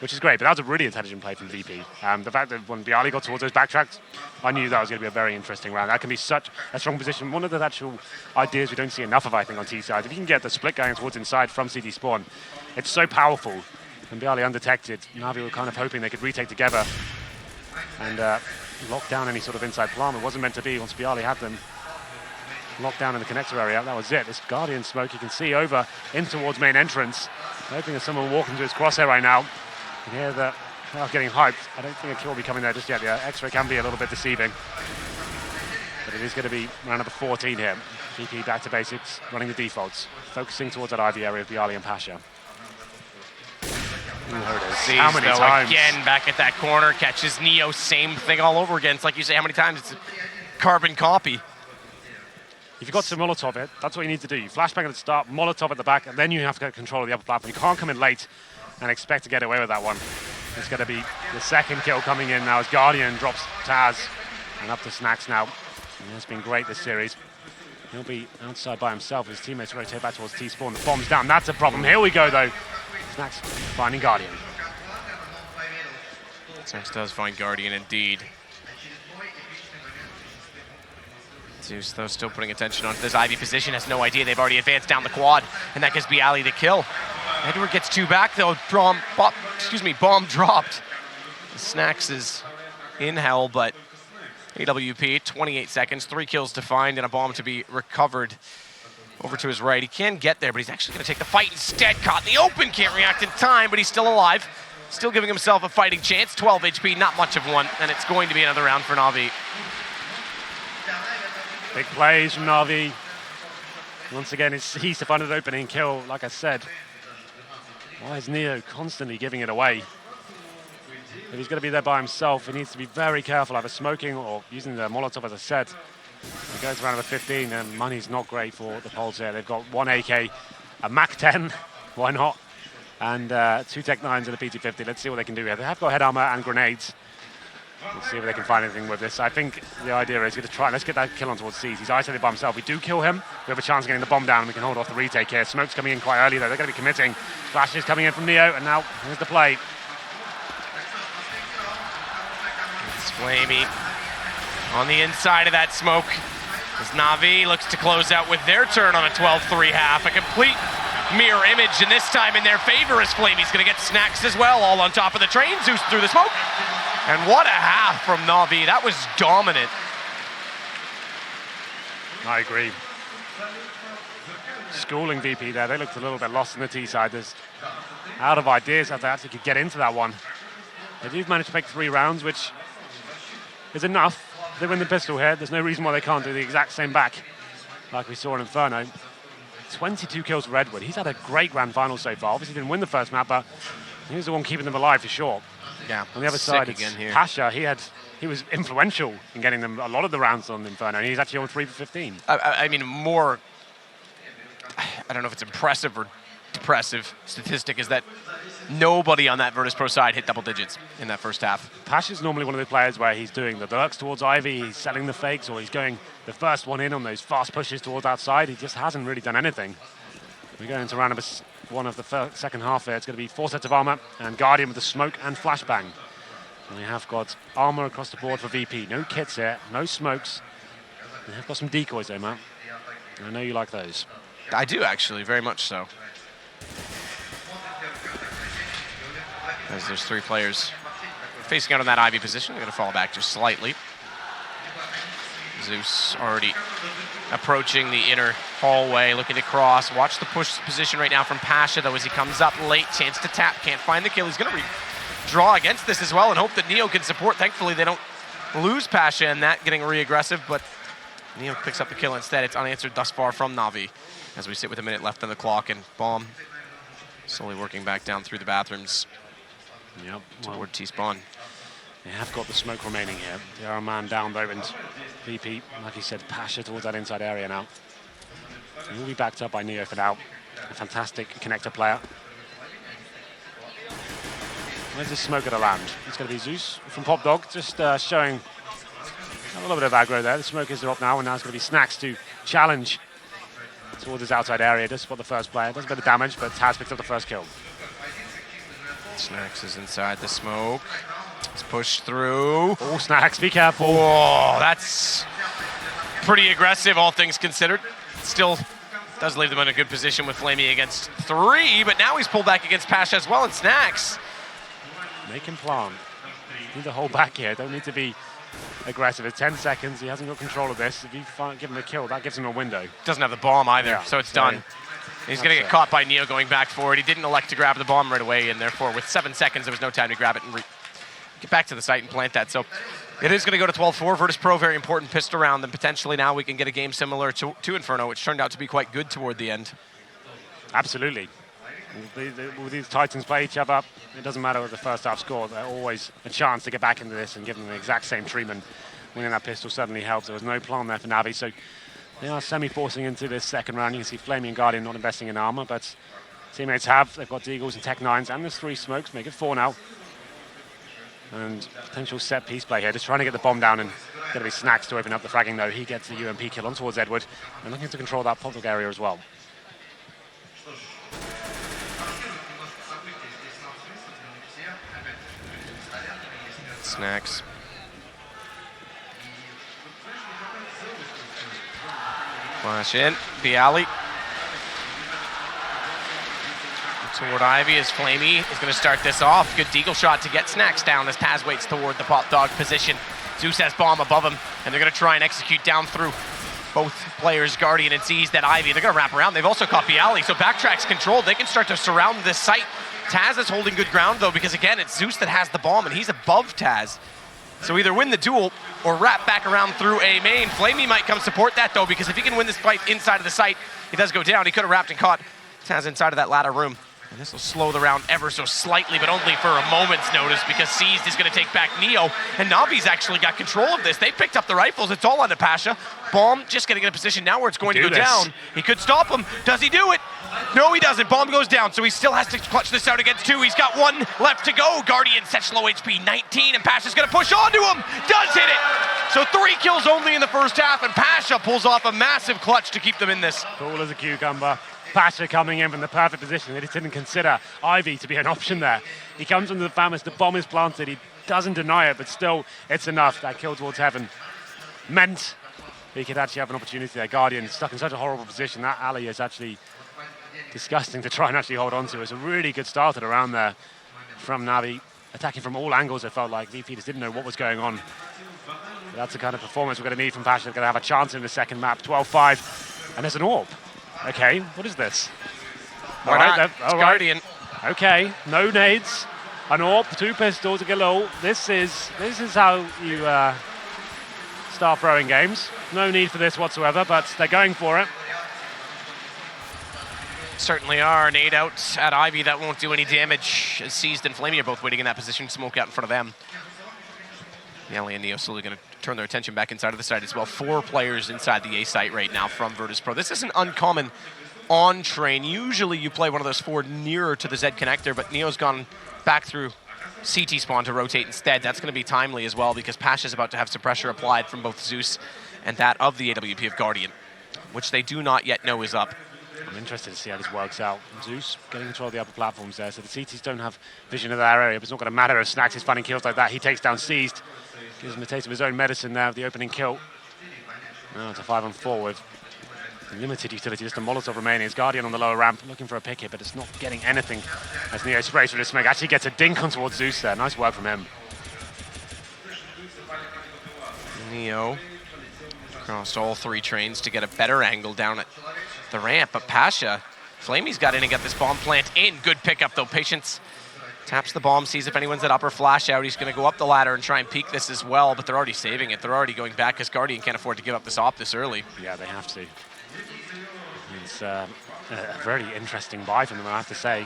S7: which is great. But that was a really intelligent play from VP. The fact that when Bialy got towards those backtracks, I knew that was going to be a very interesting round. That can be such a strong position. One of the actual ideas we don't see enough of, I think, on T side. If you can get the split going towards inside from CD spawn, it's so powerful. And Bialy undetected. Navi were kind of hoping they could retake together and lock down any sort of inside plant. It wasn't meant to be once Bialy had them locked down in the connector area. That was it. This Guardian smoke you can see over in towards main entrance. Hoping that someone will walk into his crosshair right now. You hear the crowd getting hyped. I don't think a kill will be coming there just yet. The X-ray can be a little bit deceiving. But it is going to be round number 14 here. VP back to basics, running the defaults. Focusing towards that Ivy area of Bialy and Pasha. There it is. How many times?
S6: Again, back at that corner, catches Neo. Same thing all over again. It's like you say, how many times? It's a carbon copy.
S7: If you've got to Molotov it, that's what you need to do. You flashbang at the start, Molotov at the back, and then you have to get control of the upper platform. You can't come in late and expect to get away with that one. It's going to be the second kill coming in now as Guardian drops Taz. And up to Snacks now. And it's been great this series. He'll be outside by himself. His teammates rotate back towards T-spawn. The bomb's down. That's a problem. Here we go, though. Snacks finding Guardian.
S6: Snacks does find Guardian indeed. Zeus, though, still putting attention on this Ivy position, has no idea they've already advanced down the quad, and that gives Bialy the kill. Edward gets 2 back, though. Bomb dropped. Snacks is in hell, but AWP, 28 seconds, 3 kills to find, and a bomb to be recovered over to his right. He can get there, but he's actually going to take the fight instead. Caught in the open, can't react in time, but he's still alive. Still giving himself a fighting chance. 12 HP, not much of one, and it's going to be another round for Navi.
S7: Big plays from Navi. Once again, he's to find an opening kill, like I said. Why is Neo constantly giving it away? If he's going to be there by himself, he needs to be very careful, either smoking or using the Molotov, as I said. He goes around number 15, and money's not great for the Poles here. They've got one AK, a MAC-10, why not? And 2 Tech 9s and a PT-50. Let's see what they can do here. They have got head armor and grenades. Let's see if they can find anything with this. I think the idea is going to try, let's get that kill on towards C's. He's isolated by himself. We do kill him. We have a chance of getting the bomb down, and we can hold off the retake here. Smoke's coming in quite early, though. They're going to be committing. Flash is coming in from Neo, and now here's the play.
S6: It's Flamey on the inside of that smoke as Navi looks to close out with their turn on a 12-3 half. A complete mirror image, and this time in their favor as Flamey's going to get snacks as well, all on top of the train. Zeus through the smoke. And what a half from Navi. That was dominant.
S7: I agree. Schooling VP there. They looked a little bit lost on the T side. There's out of ideas how they actually could get into that one. They do manage to make 3 rounds, which is enough. They win the pistol here. There's no reason why they can't do the exact same back like we saw in Inferno. 22 kills for Edward. He's had a great grand final so far. Obviously didn't win the first map, but he was the one keeping them alive for sure.
S6: Yeah.
S7: On the other side, it's Pasha. He was influential in getting them a lot of the rounds on Inferno, and he's actually on 3 for 15.
S6: I mean, more, I don't know if it's impressive or depressive statistic is that nobody on that Virtus.pro side hit double digits in that first half.
S7: Pasha's normally one of the players where he's doing the lurks towards Ivy, he's selling the fakes, or he's going the first one in on those fast pushes towards outside. He just hasn't really done anything. We're going into round number 1 of the second half here. It's going to be 4 sets of armor and Guardian with the smoke and flashbang. And we have got armor across the board for VP. No kits here, no smokes. We have got some decoys though, Matt. I know you like those.
S6: I do actually, very much so. As there's 3 players facing out on that Ivy position. They're going to fall back just slightly. Zeus already approaching the inner hallway, looking to cross. Watch the push position right now from Pasha, though, as he comes up late. Chance to tap, can't find the kill. He's going to draw against this as well and hope that Neo can support. Thankfully, they don't lose Pasha in that, getting re-aggressive, but Neo picks up the kill instead. It's unanswered thus far from Navi as we sit with a minute left on the clock, and Bomb slowly working back down through the bathrooms.
S7: Yep.
S6: Toward T-spawn.
S7: They have got the smoke remaining here. They are a man down though, and VP, like he said, Pasha towards that inside area now. He will be backed up by Neo for now. A fantastic connector player. Where's this smoke gonna land? It's gonna be Zeus from Pop Dog, just showing a little bit of aggro there. The smoke is up now, and now it's gonna be Snacks to challenge towards his outside area. Just spot the first player. Does a bit of damage, but Taz picks up the first kill.
S6: Snacks is inside the smoke. It's pushed through.
S7: Oh, Snacks, be careful.
S6: Oh, that's pretty aggressive, all things considered. Still does leave them in a good position with Flamey against 3, but now he's pulled back against Pasha as well, and Snacks.
S7: Make him plant. Need to hold back here. Don't need to be aggressive. It's 10 seconds. He hasn't got control of this. If you give him a kill, that gives him a window.
S6: Doesn't have the bomb either,
S7: Yeah,
S6: so it's done. He's going to get caught by Neo going back forward. He didn't elect to grab the bomb right away, and therefore, with 7 seconds, there was no time to grab it and get back to the site and plant that. So it is going to go to 12-4. Virtus.pro, very important pistol round, and potentially now we can get a game similar to Inferno, which turned out to be quite good toward the end.
S7: Absolutely. When these Titans play each other, it doesn't matter what the first half score. There's always a chance to get back into this and give them the exact same treatment. Winning that pistol certainly helps. There was no plan there for Navi, so they are semi-forcing into this second round. You can see Flamey and Guardian not investing in armor, but teammates have. They've got Deagles and Tech 9s, and there's 3 smokes, make it 4 now. And potential set-piece play here, just trying to get the bomb down, and going to be Snacks to open up the fragging, though. He gets the UMP kill on towards Edward, and looking to control that public area as well.
S6: Snacks. Flash in, Bialy. Toward Ivy as Flamey is going to start this off. Good deagle shot to get Snacks down as Taz waits toward the Pop Dog position. Zeus has bomb above him, and they're going to try and execute down through both players, Guardian and sees that Ivy. They're going to wrap around. They've also caught Bialy, so backtrack's controlled. They can start to surround this site. Taz is holding good ground, though, because, again, it's Zeus that has the bomb, and he's above Taz. So either win the duel or wrap back around through a main. Flamey might come support that, though, because if he can win this fight inside of the site, he does go down. He could have wrapped and caught Taz inside of that ladder room. And this will slow the round ever so slightly, but only for a moment's notice because Seized is going to take back Neo, and Navi's actually got control of this. They picked up the rifles. It's all onto Pasha. Bomb just getting in a position now where it's going to go down. He could stop him. Does he do it? No, he doesn't. Bomb goes down, so he still has to clutch this out against 2. He's got 1 left to go. Guardian such low HP, 19, and Pasha's going to push onto him. Does hit it. So 3 kills only in the first half, and Pasha pulls off a massive clutch to keep them in this.
S7: Cool as a cucumber. Pasha coming in from the perfect position. They just didn't consider Ivy to be an option there. He comes from the Famas, the bomb is planted. He doesn't deny it, but still, it's enough. That kill towards heaven meant he could actually have an opportunity there. Guardian stuck in such a horrible position. That alley is actually disgusting to try and actually hold on to. It's a really good start at around there from Navi. Attacking from all angles, it felt like. VP just didn't know what was going on. But that's the kind of performance we're going to need from Pasha. They're going to have a chance in the second map. 12-5, and there's an AWP. Okay, what is this?
S6: Why not? It's Guardian.
S7: Okay, no nades, an AWP, 2 pistols, a Galil. This is how you start throwing games. No need for this whatsoever, but they're going for it.
S6: Certainly are. Nade out at Ivy, that won't do any damage. Seized and Flamey are both waiting in that position. Smoke out in front of them. Nelly and Neo slowly going to turn their attention back inside of the site as well. 4 players inside the A site right now from Virtus.pro. This isn't uncommon on train. Usually you play one of those 4 nearer to the Z connector, but Neo's gone back through CT spawn to rotate instead. That's going to be timely as well because Pasha's about to have some pressure applied from both Zeus and that of the AWP of Guardian, which they do not yet know is up.
S7: I'm interested to see how this works out. Zeus getting control of the upper platforms there, so the CTs don't have vision of that area, but it's not going to matter if Snax is finding kills like that. He takes down Seized, gives him a taste of his own medicine there, the opening kill. Now it's a 5-on-4 with limited utility, just a Molotov remaining. It's Guardian on the lower ramp, looking for a pick hit, but it's not getting anything as Neo sprays for the smoke. Actually gets a dink on towards Zeus there. Nice work from him.
S6: Neo crossed all 3 trains to get a better angle down at the ramp, but Pasha, Flamey's got in and got this bomb plant in. Good pickup though. Patience taps the bomb, sees if anyone's at upper flash out. He's going to go up the ladder and try and peek this as well, but they're already saving it. They're already going back because Guardian can't afford to give up this op this early.
S7: Yeah, they have to. It's a very interesting buy from them, I have to say.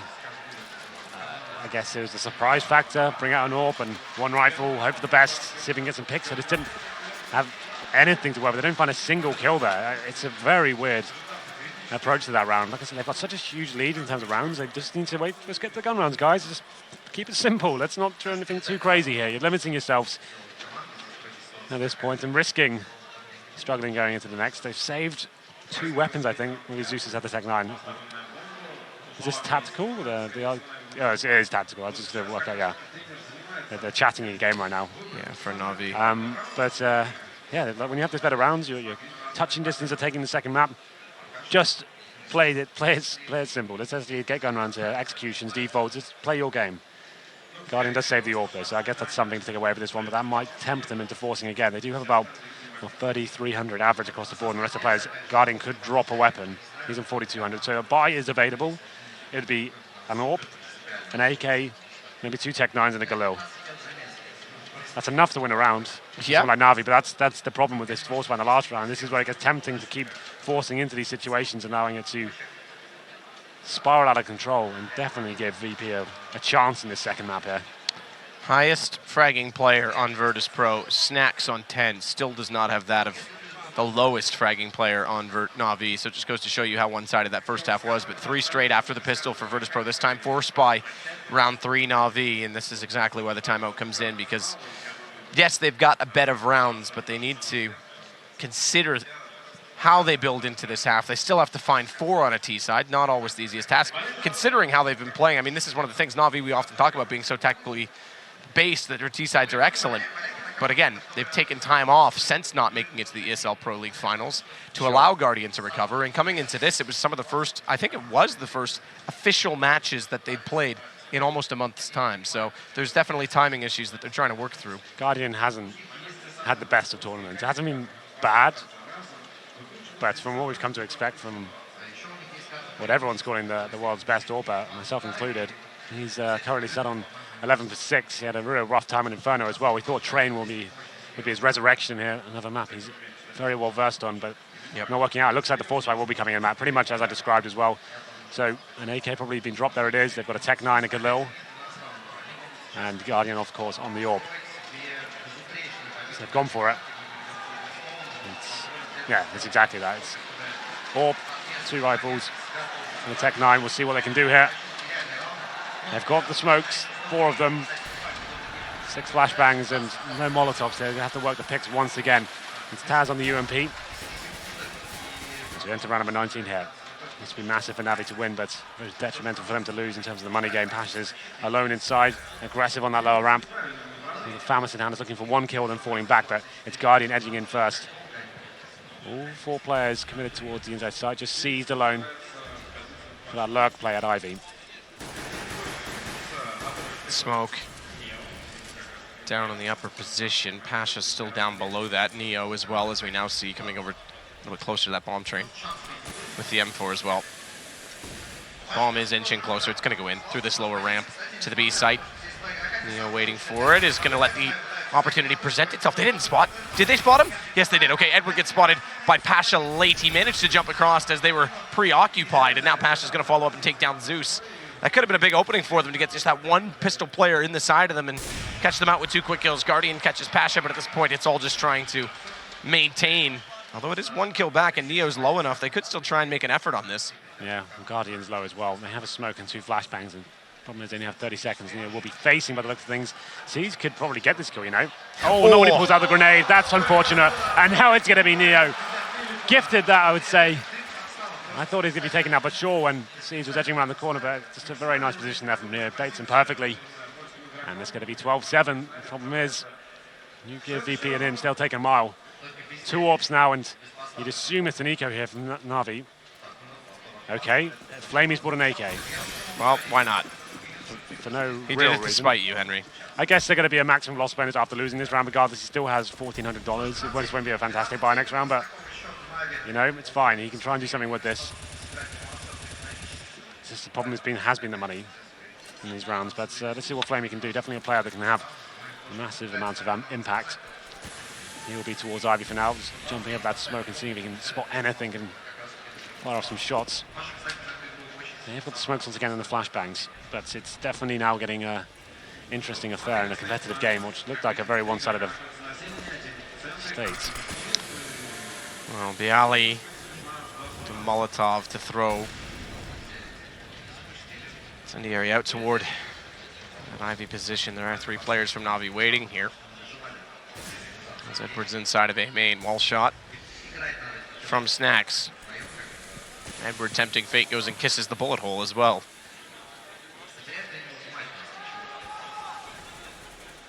S7: I guess it was a surprise factor. Bring out an AWP and 1 rifle, hope for the best, see if we can get some picks. They just didn't have anything to work with. They didn't find a single kill there. It's a very weird approach to that round. Like I said, they've got such a huge lead in terms of rounds. They just need to wait. Let's get the gun rounds, guys. Just keep it simple. Let's not do anything too crazy here. You're limiting yourselves at this point and risking struggling going into the next. They've saved 2 weapons, I think. Maybe Zeus has had the Tech 9. Is this tactical? It is tactical. I just didn't work out, yeah. They're chatting in the game right now.
S6: Yeah, for Navi.
S7: Yeah, when you have this better rounds, your touching distance of taking the second map. Just play it simple. Let's actually get gun rounds here, executions, defaults. Just play your game. Guardian does save the AWP, so I guess that's something to take away with this one, but that might tempt them into forcing again. They do have about 3,300 average across the board, and the rest of the players, Guardian could drop a weapon. He's on 4,200, so a buy is available. It would be an AWP, an AK, maybe 2 Tech 9s and a Galil. That's enough to win a round.
S6: Yeah.
S7: Like Navi, but that's the problem with this force by the last round. This is where it gets tempting to keep forcing into these situations, allowing it to spiral out of control and definitely give VP a chance in this second map here.
S6: Highest fragging player on Virtus.pro, Snacks on 10, still does not have that of the lowest fragging player on Navi, so it just goes to show you how one-sided that first half was, but 3 straight after the pistol for Virtus.pro, this time 4 Spy, round 3 Navi, and this is exactly why the timeout comes in, because yes, they've got a bed of rounds, but they need to consider how they build into this half. They still have to find 4 on a T side, not always the easiest task, considering how they've been playing. I mean, this is one of the things Navi we often talk about being so tactically based that their T sides are excellent. But again, they've taken time off since not making it to the ESL Pro League finals to allow Guardian to recover. And coming into this, it was some of the first, I think it was the first official matches that they'd played in almost a month's time. So there's definitely timing issues that they're trying to work through.
S7: Guardian hasn't had the best of tournaments. It hasn't been bad, but from what we've come to expect from what everyone's calling the world's best AWPer, myself included, he's currently set on 11 for 6. He had a real rough time in Inferno as well. We thought Train would be his resurrection here, another map he's very well versed on, but not working out. It looks like the Force Fight will be coming in, Matt, pretty much as I described as well. So an AK probably been dropped. There it is. They've got a Tech 9, a Galil, and Guardian, of course, on the orb. So they've gone for it. Yeah, it's exactly that. It's orb, 2 rifles, and a Tech 9. We'll see what they can do here. They've got the smokes, 4 of them, 6 flashbangs, and no Molotovs. They're going to have to work the picks once again. It's Taz on the UMP. As we enter round number 19 here. Must be massive for Navi to win, but very detrimental for them to lose in terms of the money game. Pasha's alone inside, aggressive on that lower ramp. The Famas in hand is looking for 1 kill, then falling back, but it's Guardian edging in first. All 4 players committed towards the inside side, just seized alone for that lurk play at Ivy.
S6: Smoke down in the upper position. Pasha's still down below that. Neo as well, as we now see, coming over a little bit closer to that bomb train with the M4 as well. Bomb is inching closer. It's going to go in through this lower ramp to the B site. Neo waiting for it, is going to let the opportunity present itself. They didn't spot. Did they spot him? Yes, they did. Okay, Edward gets spotted by Pasha late. He managed to jump across as they were preoccupied, and now Pasha's going to follow up and take down Zeus. That could have been a big opening for them to get just that 1 pistol player in the side of them and catch them out with 2 quick kills. Guardian catches Pasha, but at this point, it's all just trying to maintain. Although it is 1 kill back and Neo's low enough, they could still try and make an effort on this.
S7: Yeah, Guardian's low as well. They have a smoke and 2 flashbangs, and problem is they only have 30 seconds. Neo will be facing by the looks of things. Seas could probably get this kill, you know. Oh, no, when he pulls out the grenade. That's unfortunate. And now it's going to be Neo. Gifted that, I would say. I thought he was going to be taken out, but sure, when Seas was edging around the corner, but just a very nice position there from Neo. Baits him perfectly. And it's going to be 12-7. The problem is, you give VP and him, still take a mile. 2 AWPs now, and you'd assume it's an eco here from Navi. Okay, Flamey's bought an AK.
S6: Well, why not?
S7: For no
S6: He
S7: real
S6: did it
S7: reason.
S6: to spite you, Henry.
S7: I guess they're going to be a maximum loss bonus after losing this round. Regardless, he still has $1,400. It won't be a fantastic buy next round, but you know, it's fine. He can try and do something with this. It's just the problem has been the money in these rounds. But let's see what Flamey can do. Definitely a player that can have a massive amount of impact. He'll be towards Ivy for now, just jumping up that smoke and seeing if he can spot anything and fire off some shots. They've got the smokes once again and the flashbangs, but it's definitely now getting an interesting affair in a competitive game, which looked like a very one-sided state.
S6: Well, Bialy to Molotov to throw. Incendiary out toward an Ivy position. There are 3 players from Navi waiting here. As Edwards inside of A main, wall shot from Snacks. Edward tempting fate goes and kisses the bullet hole as well.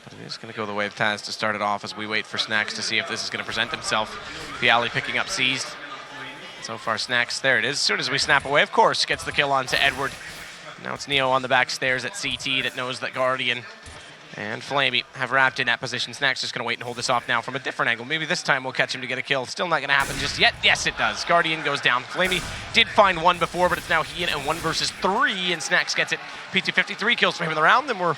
S6: But it is going to go the way of Taz to start it off as we wait for Snacks to see if this is going to present himself. Bialy picking up seized. So far Snacks, there it is. As soon as we snap away, of course, gets the kill onto Edward. Now it's Neo on the back stairs at CT that knows that Guardian and Flamey have wrapped in that position. Snacks just going to wait and hold this off now from a different angle. Maybe this time we'll catch him to get a kill. Still not going to happen just yet. Yes, it does. Guardian goes down. Flamey did find 1 before, but it's now he and 1 versus 3, and Snacks gets it. P253 kills for him in the round, and we're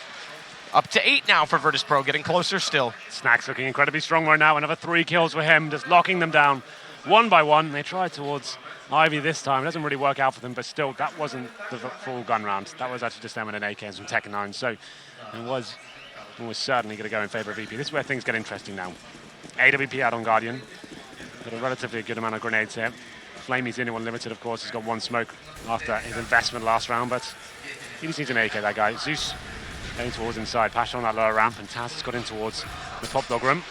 S6: up to 8 now for Virtus.pro, getting closer still.
S7: Snacks looking incredibly strong right now. Another 3 kills for him, just locking them down 1 by 1. They tried towards Ivy this time. It doesn't really work out for them, but still, that wasn't the full gun round. That was actually just them with an AK and some Tech 9. So it was certainly going to go in favor of VP. This is where things get interesting now. AWP out on Guardian. Got a relatively good amount of grenades here. Flamey's the only one limited, of course. He's got 1 smoke after his investment last round, but he just needs an AK, that guy. Zeus heading towards inside. Pasha on that lower ramp, and Taz has got in towards the top dog room.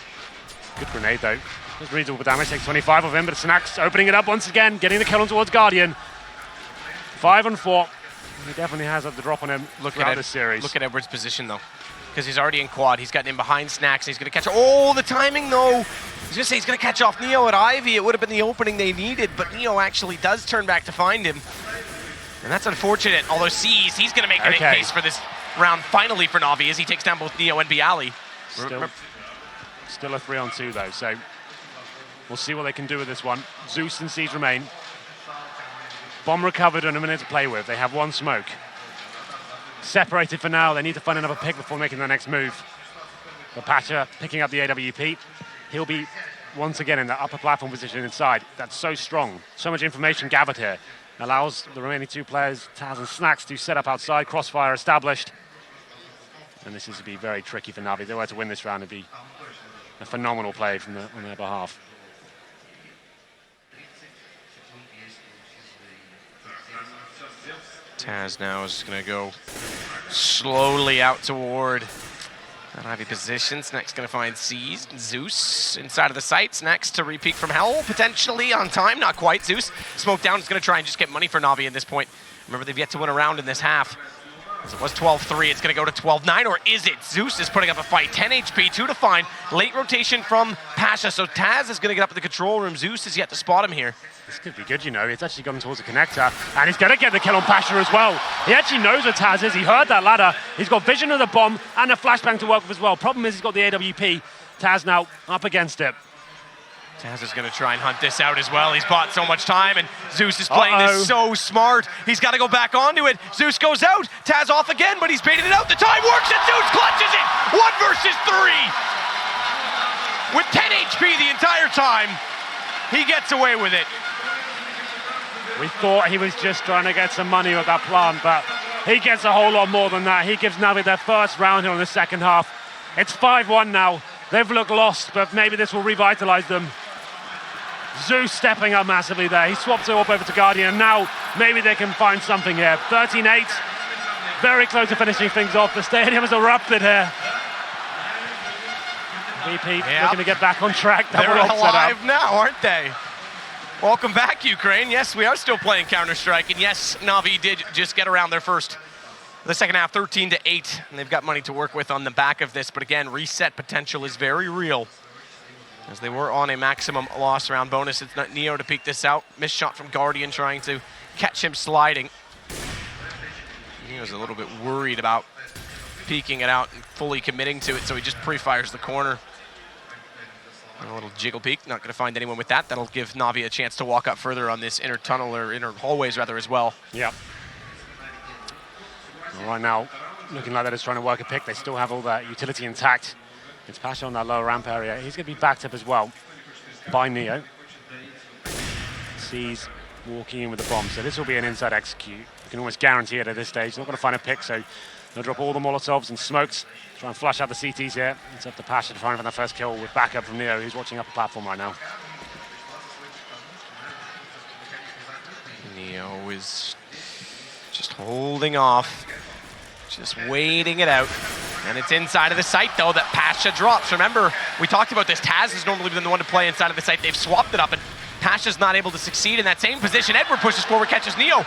S7: Good grenade, though. Does reasonable damage, takes 25 of him, but Snacks opening it up once again, getting the kill on towards Guardian. 5 on 4. He definitely has the drop on him throughout this series.
S6: Look at Edward's position, though. Because he's already in quad. He's gotten in behind Snacks. He's going to catch... Oh, the timing, though. I was going to say he's going to catch off Neo at Ivy. It would have been the opening they needed, but Neo actually does turn back to find him. And that's unfortunate. Although Seas, he's going to make a case for this round finally for Navi as he takes down both Neo and Bialy.
S7: Still a 3-on-2, though, so we'll see what they can do with this one. Zeus and Seas remain. Bomb recovered and a minute to play with. They have 1 smoke. Separated for now. They need to find another pick before making their next move. But Pasha picking up the AWP. He'll be once again in the upper platform position inside. That's so strong. So much information gathered here. Allows the remaining two players, Taz and Snacks, to set up outside. Crossfire established. And this is to be very tricky for Navi. If they were to win this round, it'd be a phenomenal play on their behalf.
S6: Taz now is going to go slowly out toward that Navi position. Snack's going to find Seized. Zeus inside of the sights. Next to re-peek from Hell, potentially on time. Not quite. Zeus, Smoke Down, is going to try and just get money for Navi at this point. Remember, they've yet to win a round in this half. As it was 12-3, it's going to go to 12-9, or is it? Zeus is putting up a fight. 10 HP, 2 to find. Late rotation from Pasha, so Taz is going to get up in the control room. Zeus is yet to spot him here.
S7: This could be good, you know. It's actually gone towards the connector, and he's going to get the kill on Pasha as well. He actually knows where Taz is. He heard that ladder. He's got vision of the bomb and a flashbang to work with as well. Problem is he's got the AWP. Taz now up against it.
S6: Taz is going to try and hunt this out as well. He's bought so much time, and Zeus is playing this so smart. He's got to go back onto it. Zeus goes out. Taz off again, but he's baited it out. The time works, and Zeus clutches it. 1 versus 3. With 10 HP the entire time, he gets away with it.
S7: We thought he was just trying to get some money with that plant, but he gets a whole lot more than that. He gives Navi their first round here in the second half. It's 5-1 now. They've looked lost, but maybe this will revitalize them. Zeus stepping up massively there. He swaps it up over to Guardian, and now maybe they can find something here. 13-8, very close to finishing things off. The stadium has erupted here. VP looking to get back on track.
S6: They're alive now, aren't they? Welcome back, Ukraine. Yes, we are still playing Counter-Strike, and yes, Navi did just get around the second half, 13-8, and they've got money to work with on the back of this, but again, reset potential is very real, as they were on a maximum loss round bonus. It's not Neo to peek this out. Missed shot from Guardian, trying to catch him sliding. Neo's a little bit worried about peeking it out and fully committing to it, so he just pre-fires the corner. And a little jiggle peek, not going to find anyone with that. That'll give Navi a chance to walk up further on this inner tunnel, or inner hallways rather, as well.
S7: Yep. Right now, looking like they're just trying to work a pick. They still have all that utility intact. It's Pasha on that lower ramp area. He's going to be backed up as well by Neo. Sees walking in with the bomb, so this will be an inside execute. You can almost guarantee it at this stage. Not going to find a pick, so they'll drop all the Molotovs and smokes. Try and flush out the CTs here. It's up to Pasha to try and find that first kill with backup from Neo, who's watching up the platform right now.
S6: Neo is just holding off, just waiting it out. And it's inside of the site, though, that Pasha drops. Remember, we talked about this. Taz has normally been the one to play inside of the site. They've swapped it up, and Pasha's not able to succeed in that same position. Edward pushes forward, catches Neo.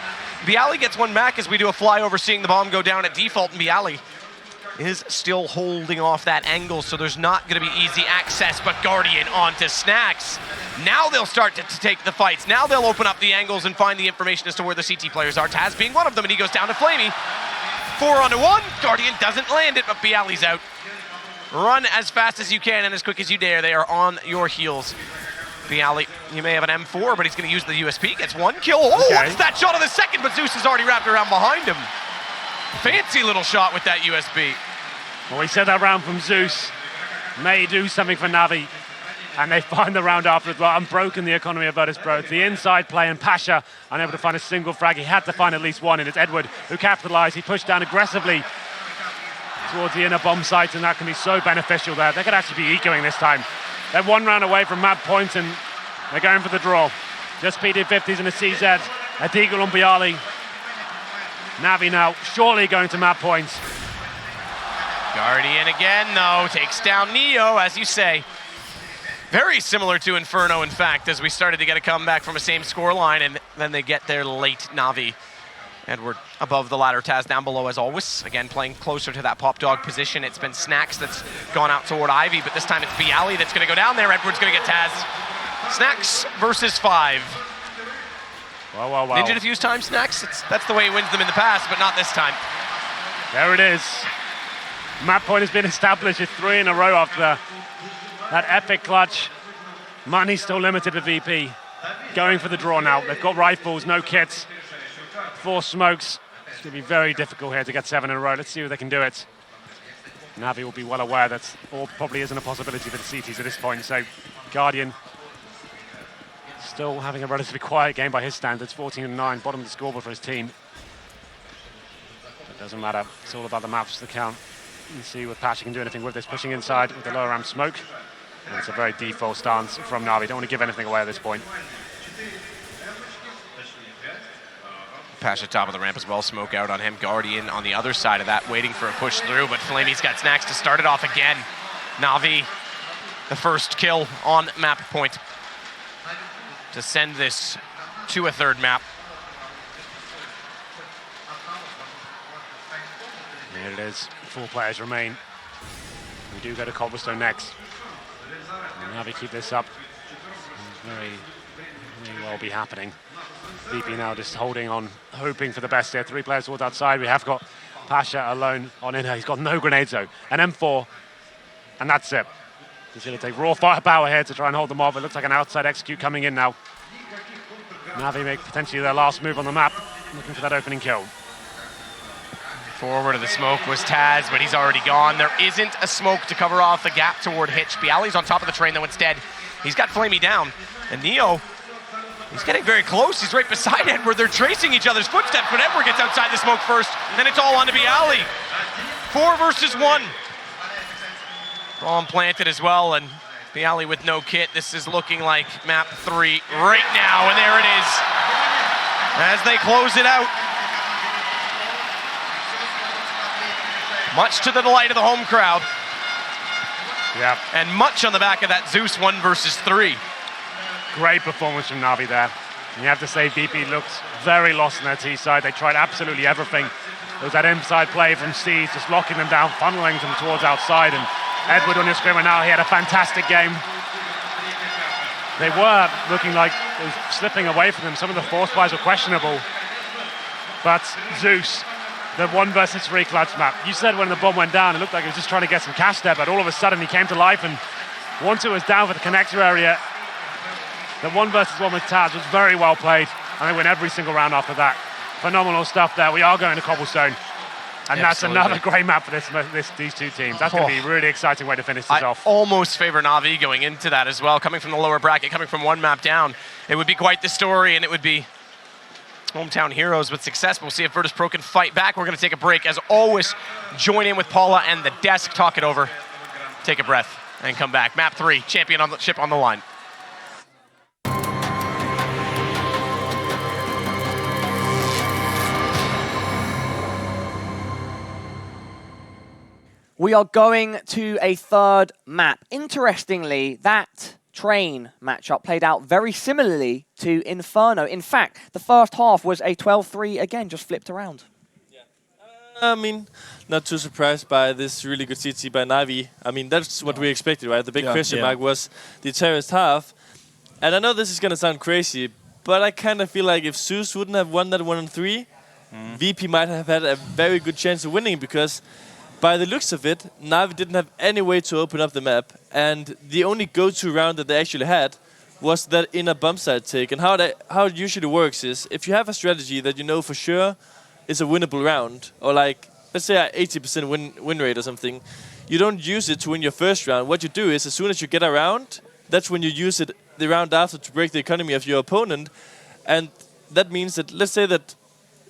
S6: Bialy gets one back as we do a flyover, seeing the bomb go down at default, and Bialy is still holding off that angle, so there's not going to be easy access, but Guardian onto Snacks. Now they'll start to take the fights. Now they'll open up the angles and find the information as to where the CT players are. Taz being one of them, and he goes down to Flamey. 4-on-1. Guardian doesn't land it, but Bialy's out. Run as fast as you can and as quick as you dare. They are on your heels. Bialy, you may have an M4, but he's going to use the USP. Gets one kill. Oh, what's that shot of the second? But Zeus is already wrapped around behind him. Fancy little shot with that USB.
S7: Well, we said that round from Zeus may do something for Navi, and they find the round after as well. Unbroken the economy of Virtus.pro. The inside play, and Pasha unable to find a single frag. He had to find at least one, and it's Edward who capitalized. He pushed down aggressively towards the inner bomb site, and that can be so beneficial there. They could actually be ecoing this time. They're one round away from map points, and they're going for the draw. Just PD50s and a CZ. A Deagle on Bialy. Navi now surely going to map points.
S6: Guardian again, though, takes down Neo, as you say. Very similar to Inferno, in fact, as we started to get a comeback from a same score line, and then they get there late. Navi. Edward above the ladder, Taz down below as always. Again, playing closer to that pop dog position. It's been Snacks that's gone out toward Ivy, but this time it's Bialy that's going to go down there. Edward's going to get Taz. Snacks versus 5.
S7: Wow.
S6: Ninja defuse time, Snacks. That's the way he wins them in the past, but not this time.
S7: There it is. Map point has been established. It's 3 in a row after that epic clutch. Money's still limited to VP. Going for the draw now. They've got rifles, no kits. 4 smokes. It's going to be very difficult here to get 7 in a row. Let's see if they can do it. Navi will be well aware that all probably isn't a possibility for the CTs at this point. So Guardian still having a relatively quiet game by his standards, 14-9, bottom of the scoreboard for his team. It doesn't matter, it's all about the maps that count. You see what Pasha can do anything with this, pushing inside with the lower ramp smoke. And it's a very default stance from Navi, don't want to give anything away at this point.
S6: Pasha top of the ramp as well, smoke out on him. Guardian on the other side of that, waiting for a push through, but Flamey's got Snacks to start it off again. Navi, the first kill on map point to send this to a third map.
S7: There it is, 4 players remain. We do go to Cobblestone next. And Navi keep this up. Very well be happening. VP now just holding on, hoping for the best here. 3 players towards outside. We have got Pasha alone on in here. He's got no grenades though. An M4, and that's it. He's going to take raw firepower here to try and hold them off. It looks like an outside execute coming in now. Navi make potentially their last move on the map, looking for that opening kill.
S6: Forward of the smoke was Taz, but he's already gone. There isn't a smoke to cover off the gap toward Hitch. Bialy's on top of the train though instead. He's got Flamey down, and Neo, he's getting very close. He's right beside Edward. They're tracing each other's footsteps, but Edward gets outside the smoke first. Then it's all on to Bialy. 4 versus 1. Bomb planted as well, and Bialy with no kit. This is looking like map 3 right now, and there it is. As they close it out. Much to the delight of the home crowd.
S7: Yeah.
S6: And much on the back of that Zeus 1 versus 3.
S7: Great performance from Navi there. And you have to say VP looked very lost on their T side. They tried absolutely everything. There was that inside play from Steez, just locking them down, funneling them towards outside. And Edward on your screen right now, he had a fantastic game. They were looking like it was slipping away from them. Some of the force buys were questionable. But Zeus, the 1 versus 3 clutch map. You said when the bomb went down, it looked like he was just trying to get some cash there, but all of a sudden he came to life, and once it was down for the connector area, the 1 versus 1 with Taz was very well played, and they win every single round after that. Phenomenal stuff there. We are going to Cobblestone, and that's another great map for these 2 teams. That's going to be a really exciting way to finish this off.
S6: Almost favor Navi going into that as well, coming from the lower bracket, coming from 1 map down. It would be quite the story, and it would be hometown heroes with success. We'll see if Virtus.pro can fight back. We're going to take a break. As always, join in with Paula and the desk, talk it over, take a breath, and come back. Map 3, championship on the line.
S1: We are going to a third map. Interestingly, that train matchup played out very similarly to Inferno. In fact, the first half was a 12-3 again, just flipped around.
S5: Yeah. I mean, not too surprised by this really good CT by Navi. I mean, that's what we expected, right? The big question mark was the terrorist half. And I know this is going to sound crazy, but I kind of feel like if Zeus wouldn't have won that 1-3, VP might have had a very good chance of winning, because by the looks of it, Navi didn't have any way to open up the map, and the only go-to round that they actually had was that inner bump side take. And how it usually works is, if you have a strategy that you know for sure is a winnable round, or like, let's say an 80% win rate or something, you don't use it to win your first round. What you do is, as soon as you get a round, that's when you use it the round after to break the economy of your opponent. And that means that, let's say that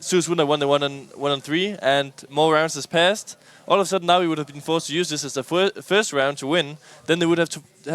S5: Zeus would have won the 1-3 and more rounds has passed. All of a sudden now we would have been forced to use this as a first round to win. Then they would have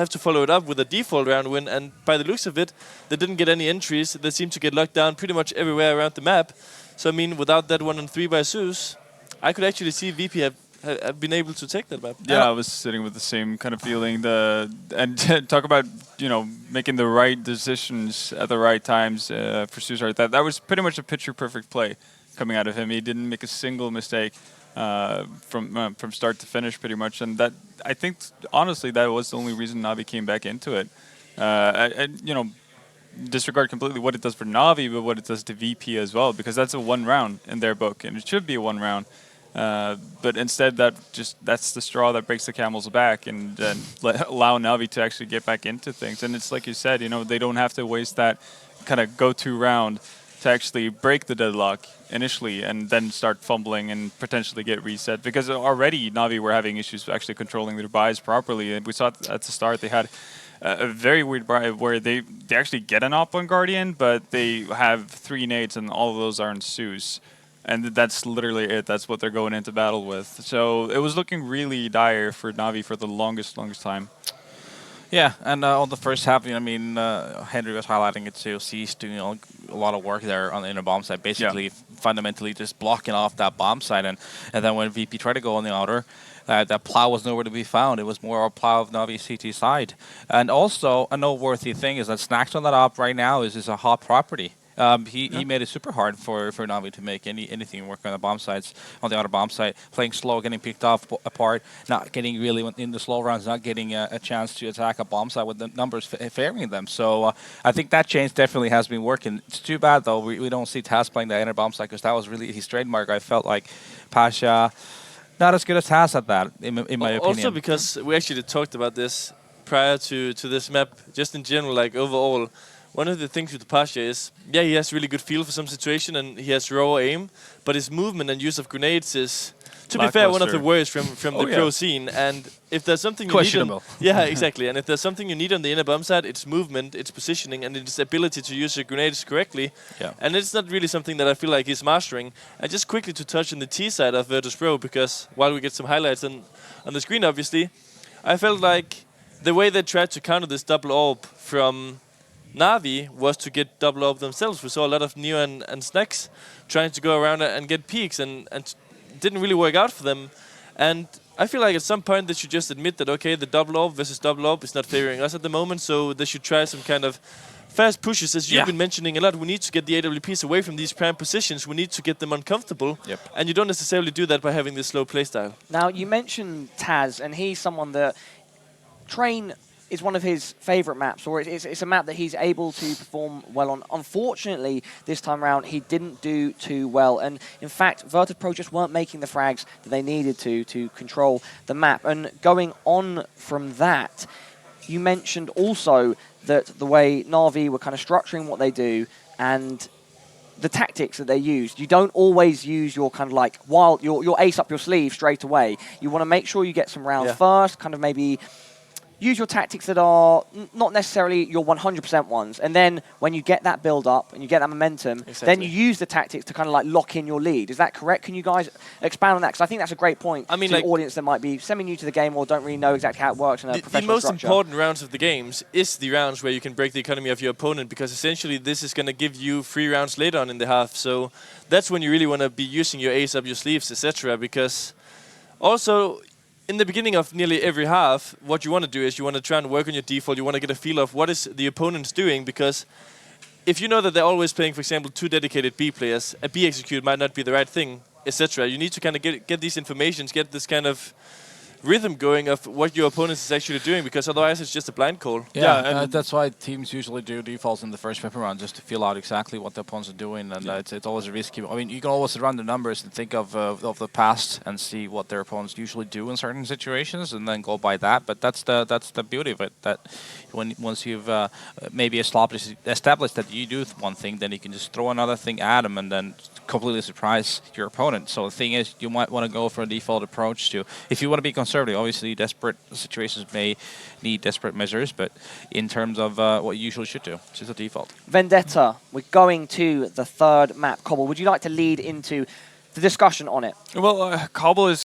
S5: to follow it up with a default round win. And by the looks of it, they didn't get any entries. They seemed to get locked down pretty much everywhere around the map. So I mean, without that 1-3 by Zeus, I could actually see VP have been able to take that map.
S2: Yeah, I was sitting with the same kind of feeling. And talk about, you know, making the right decisions at the right times for Zeus. Right, that was pretty much a picture-perfect play coming out of him. He didn't make a single mistake from start to finish, pretty much. And that, I think, honestly, that was the only reason Navi came back into it. You know, disregard completely what it does for Navi, but what it does to VP as well, because that's a 1 round in their book, and it should be a 1 round. But instead, that's the straw that breaks the camel's back, and allow Navi to actually get back into things. And it's like you said, you know, they don't have to waste that kind of go-to round to actually break the deadlock initially and then start fumbling and potentially get reset. Because already Navi were having issues actually controlling their buys properly. And we saw at the start they had a very weird buy where they actually get an op on Guardian, but they have 3 nades and all of those are in Zeus. And that's literally it. That's what they're going into battle with. So it was looking really dire for Navi for the longest time.
S3: Yeah, and on the first half, I mean, Henry was highlighting it too. He's doing a lot of work there on the inner bomb side, basically fundamentally just blocking off that bomb side. And then when VP tried to go on the outer, that plow was nowhere to be found. It was more a plow of Navi CT side. And also, a noteworthy thing is that Snacks on that op right now is a hot property. He made it super hard for Navi to make anything work on the bomb sides, on the outer bomb side, playing slow, getting picked off apart, not getting really in the slow rounds, not getting a chance to attack a bomb side with the numbers favoring them. So I think that change definitely has been working. It's too bad though we don't see Taz playing the inner bomb side because that was really his trademark. I felt like Pasha not as good as Taz at that in my opinion.
S5: Also because we actually talked about this prior to this map, just in general, like overall. One of the things with Pasha is, yeah, he has really good feel for some situation and he has raw aim, but his movement and use of grenades is, to be fair, one of the worst from the pro scene. And if there's something you need on, yeah, exactly. And if there's something you need on the inner bomb side, it's movement, it's positioning, and its ability to use your grenades correctly.
S3: Yeah.
S5: And it's not really something that I feel like he's mastering. And just quickly to touch on the T side of Virtus.pro, because while we get some highlights on the screen, obviously, I felt like the way they tried to counter this double orb from Navi was to get double orb themselves. We saw a lot of Neo and Snacks trying to go around and get peaks, and didn't really work out for them. And I feel like at some point they should just admit that, okay, the double orb versus double orb is not favoring us at the moment, so they should try some kind of fast pushes, as you've been mentioning a lot. We need to get the AWPs away from these prime positions. We need to get them uncomfortable, and you don't necessarily do that by having this slow playstyle.
S1: Now, you mentioned Taz, and he's someone that Train is one of his favorite maps, or it's a map that he's able to perform well on. Unfortunately, this time around, he didn't do too well. And in fact, Virtus.pro just weren't making the frags that they needed to control the map. And going on from that, you mentioned also that the way Navi were kind of structuring what they do and the tactics that they used. You don't always use your kind of like your ace up your sleeve straight away. You want to make sure you get some rounds first, kind of maybe use your tactics that are not necessarily your 100% ones. And then when you get that build up and you get that momentum, then you use the tactics to kind of like lock in your lead. Is that correct? Can you guys expand on that? Because I think that's a great point to the audience that might be semi-new to the game or don't really know exactly how it works in a professional
S5: The most
S1: structure.
S5: important rounds of the games is the rounds where you can break the economy of your opponent, because essentially this is going to give you free rounds later on in the half. So that's when you really want to be using your ace up your sleeves, etc. Because also, in the beginning of nearly every half, what you want to do is you want to try and work on your default. You want to get a feel of what is the opponent's doing, because if you know that they're always playing, for example, 2 dedicated B players, a B execute might not be the right thing, etc. You need to kind of get these informations, get this kind of rhythm going of what your opponent is actually doing, because otherwise it's just a blind call.
S3: Yeah, that's why teams usually do defaults in the first weapon round, just to feel out exactly what the opponents are doing, and it's always risky. I mean, you can always run the numbers and think of the past and see what their opponents usually do in certain situations, and then go by that. But that's the beauty of it. That once you've maybe established that you do one thing, then you can just throw another thing at them, and then completely surprise your opponent. So the thing is, you might want to go for a default approach to, if you want to be conservative. Obviously, desperate situations may need desperate measures, but in terms of what you usually should do, it's just a default.
S1: Vendetta, we're going to the third map. Cobble, would you like to lead into the discussion on it?
S2: Well, Cobble is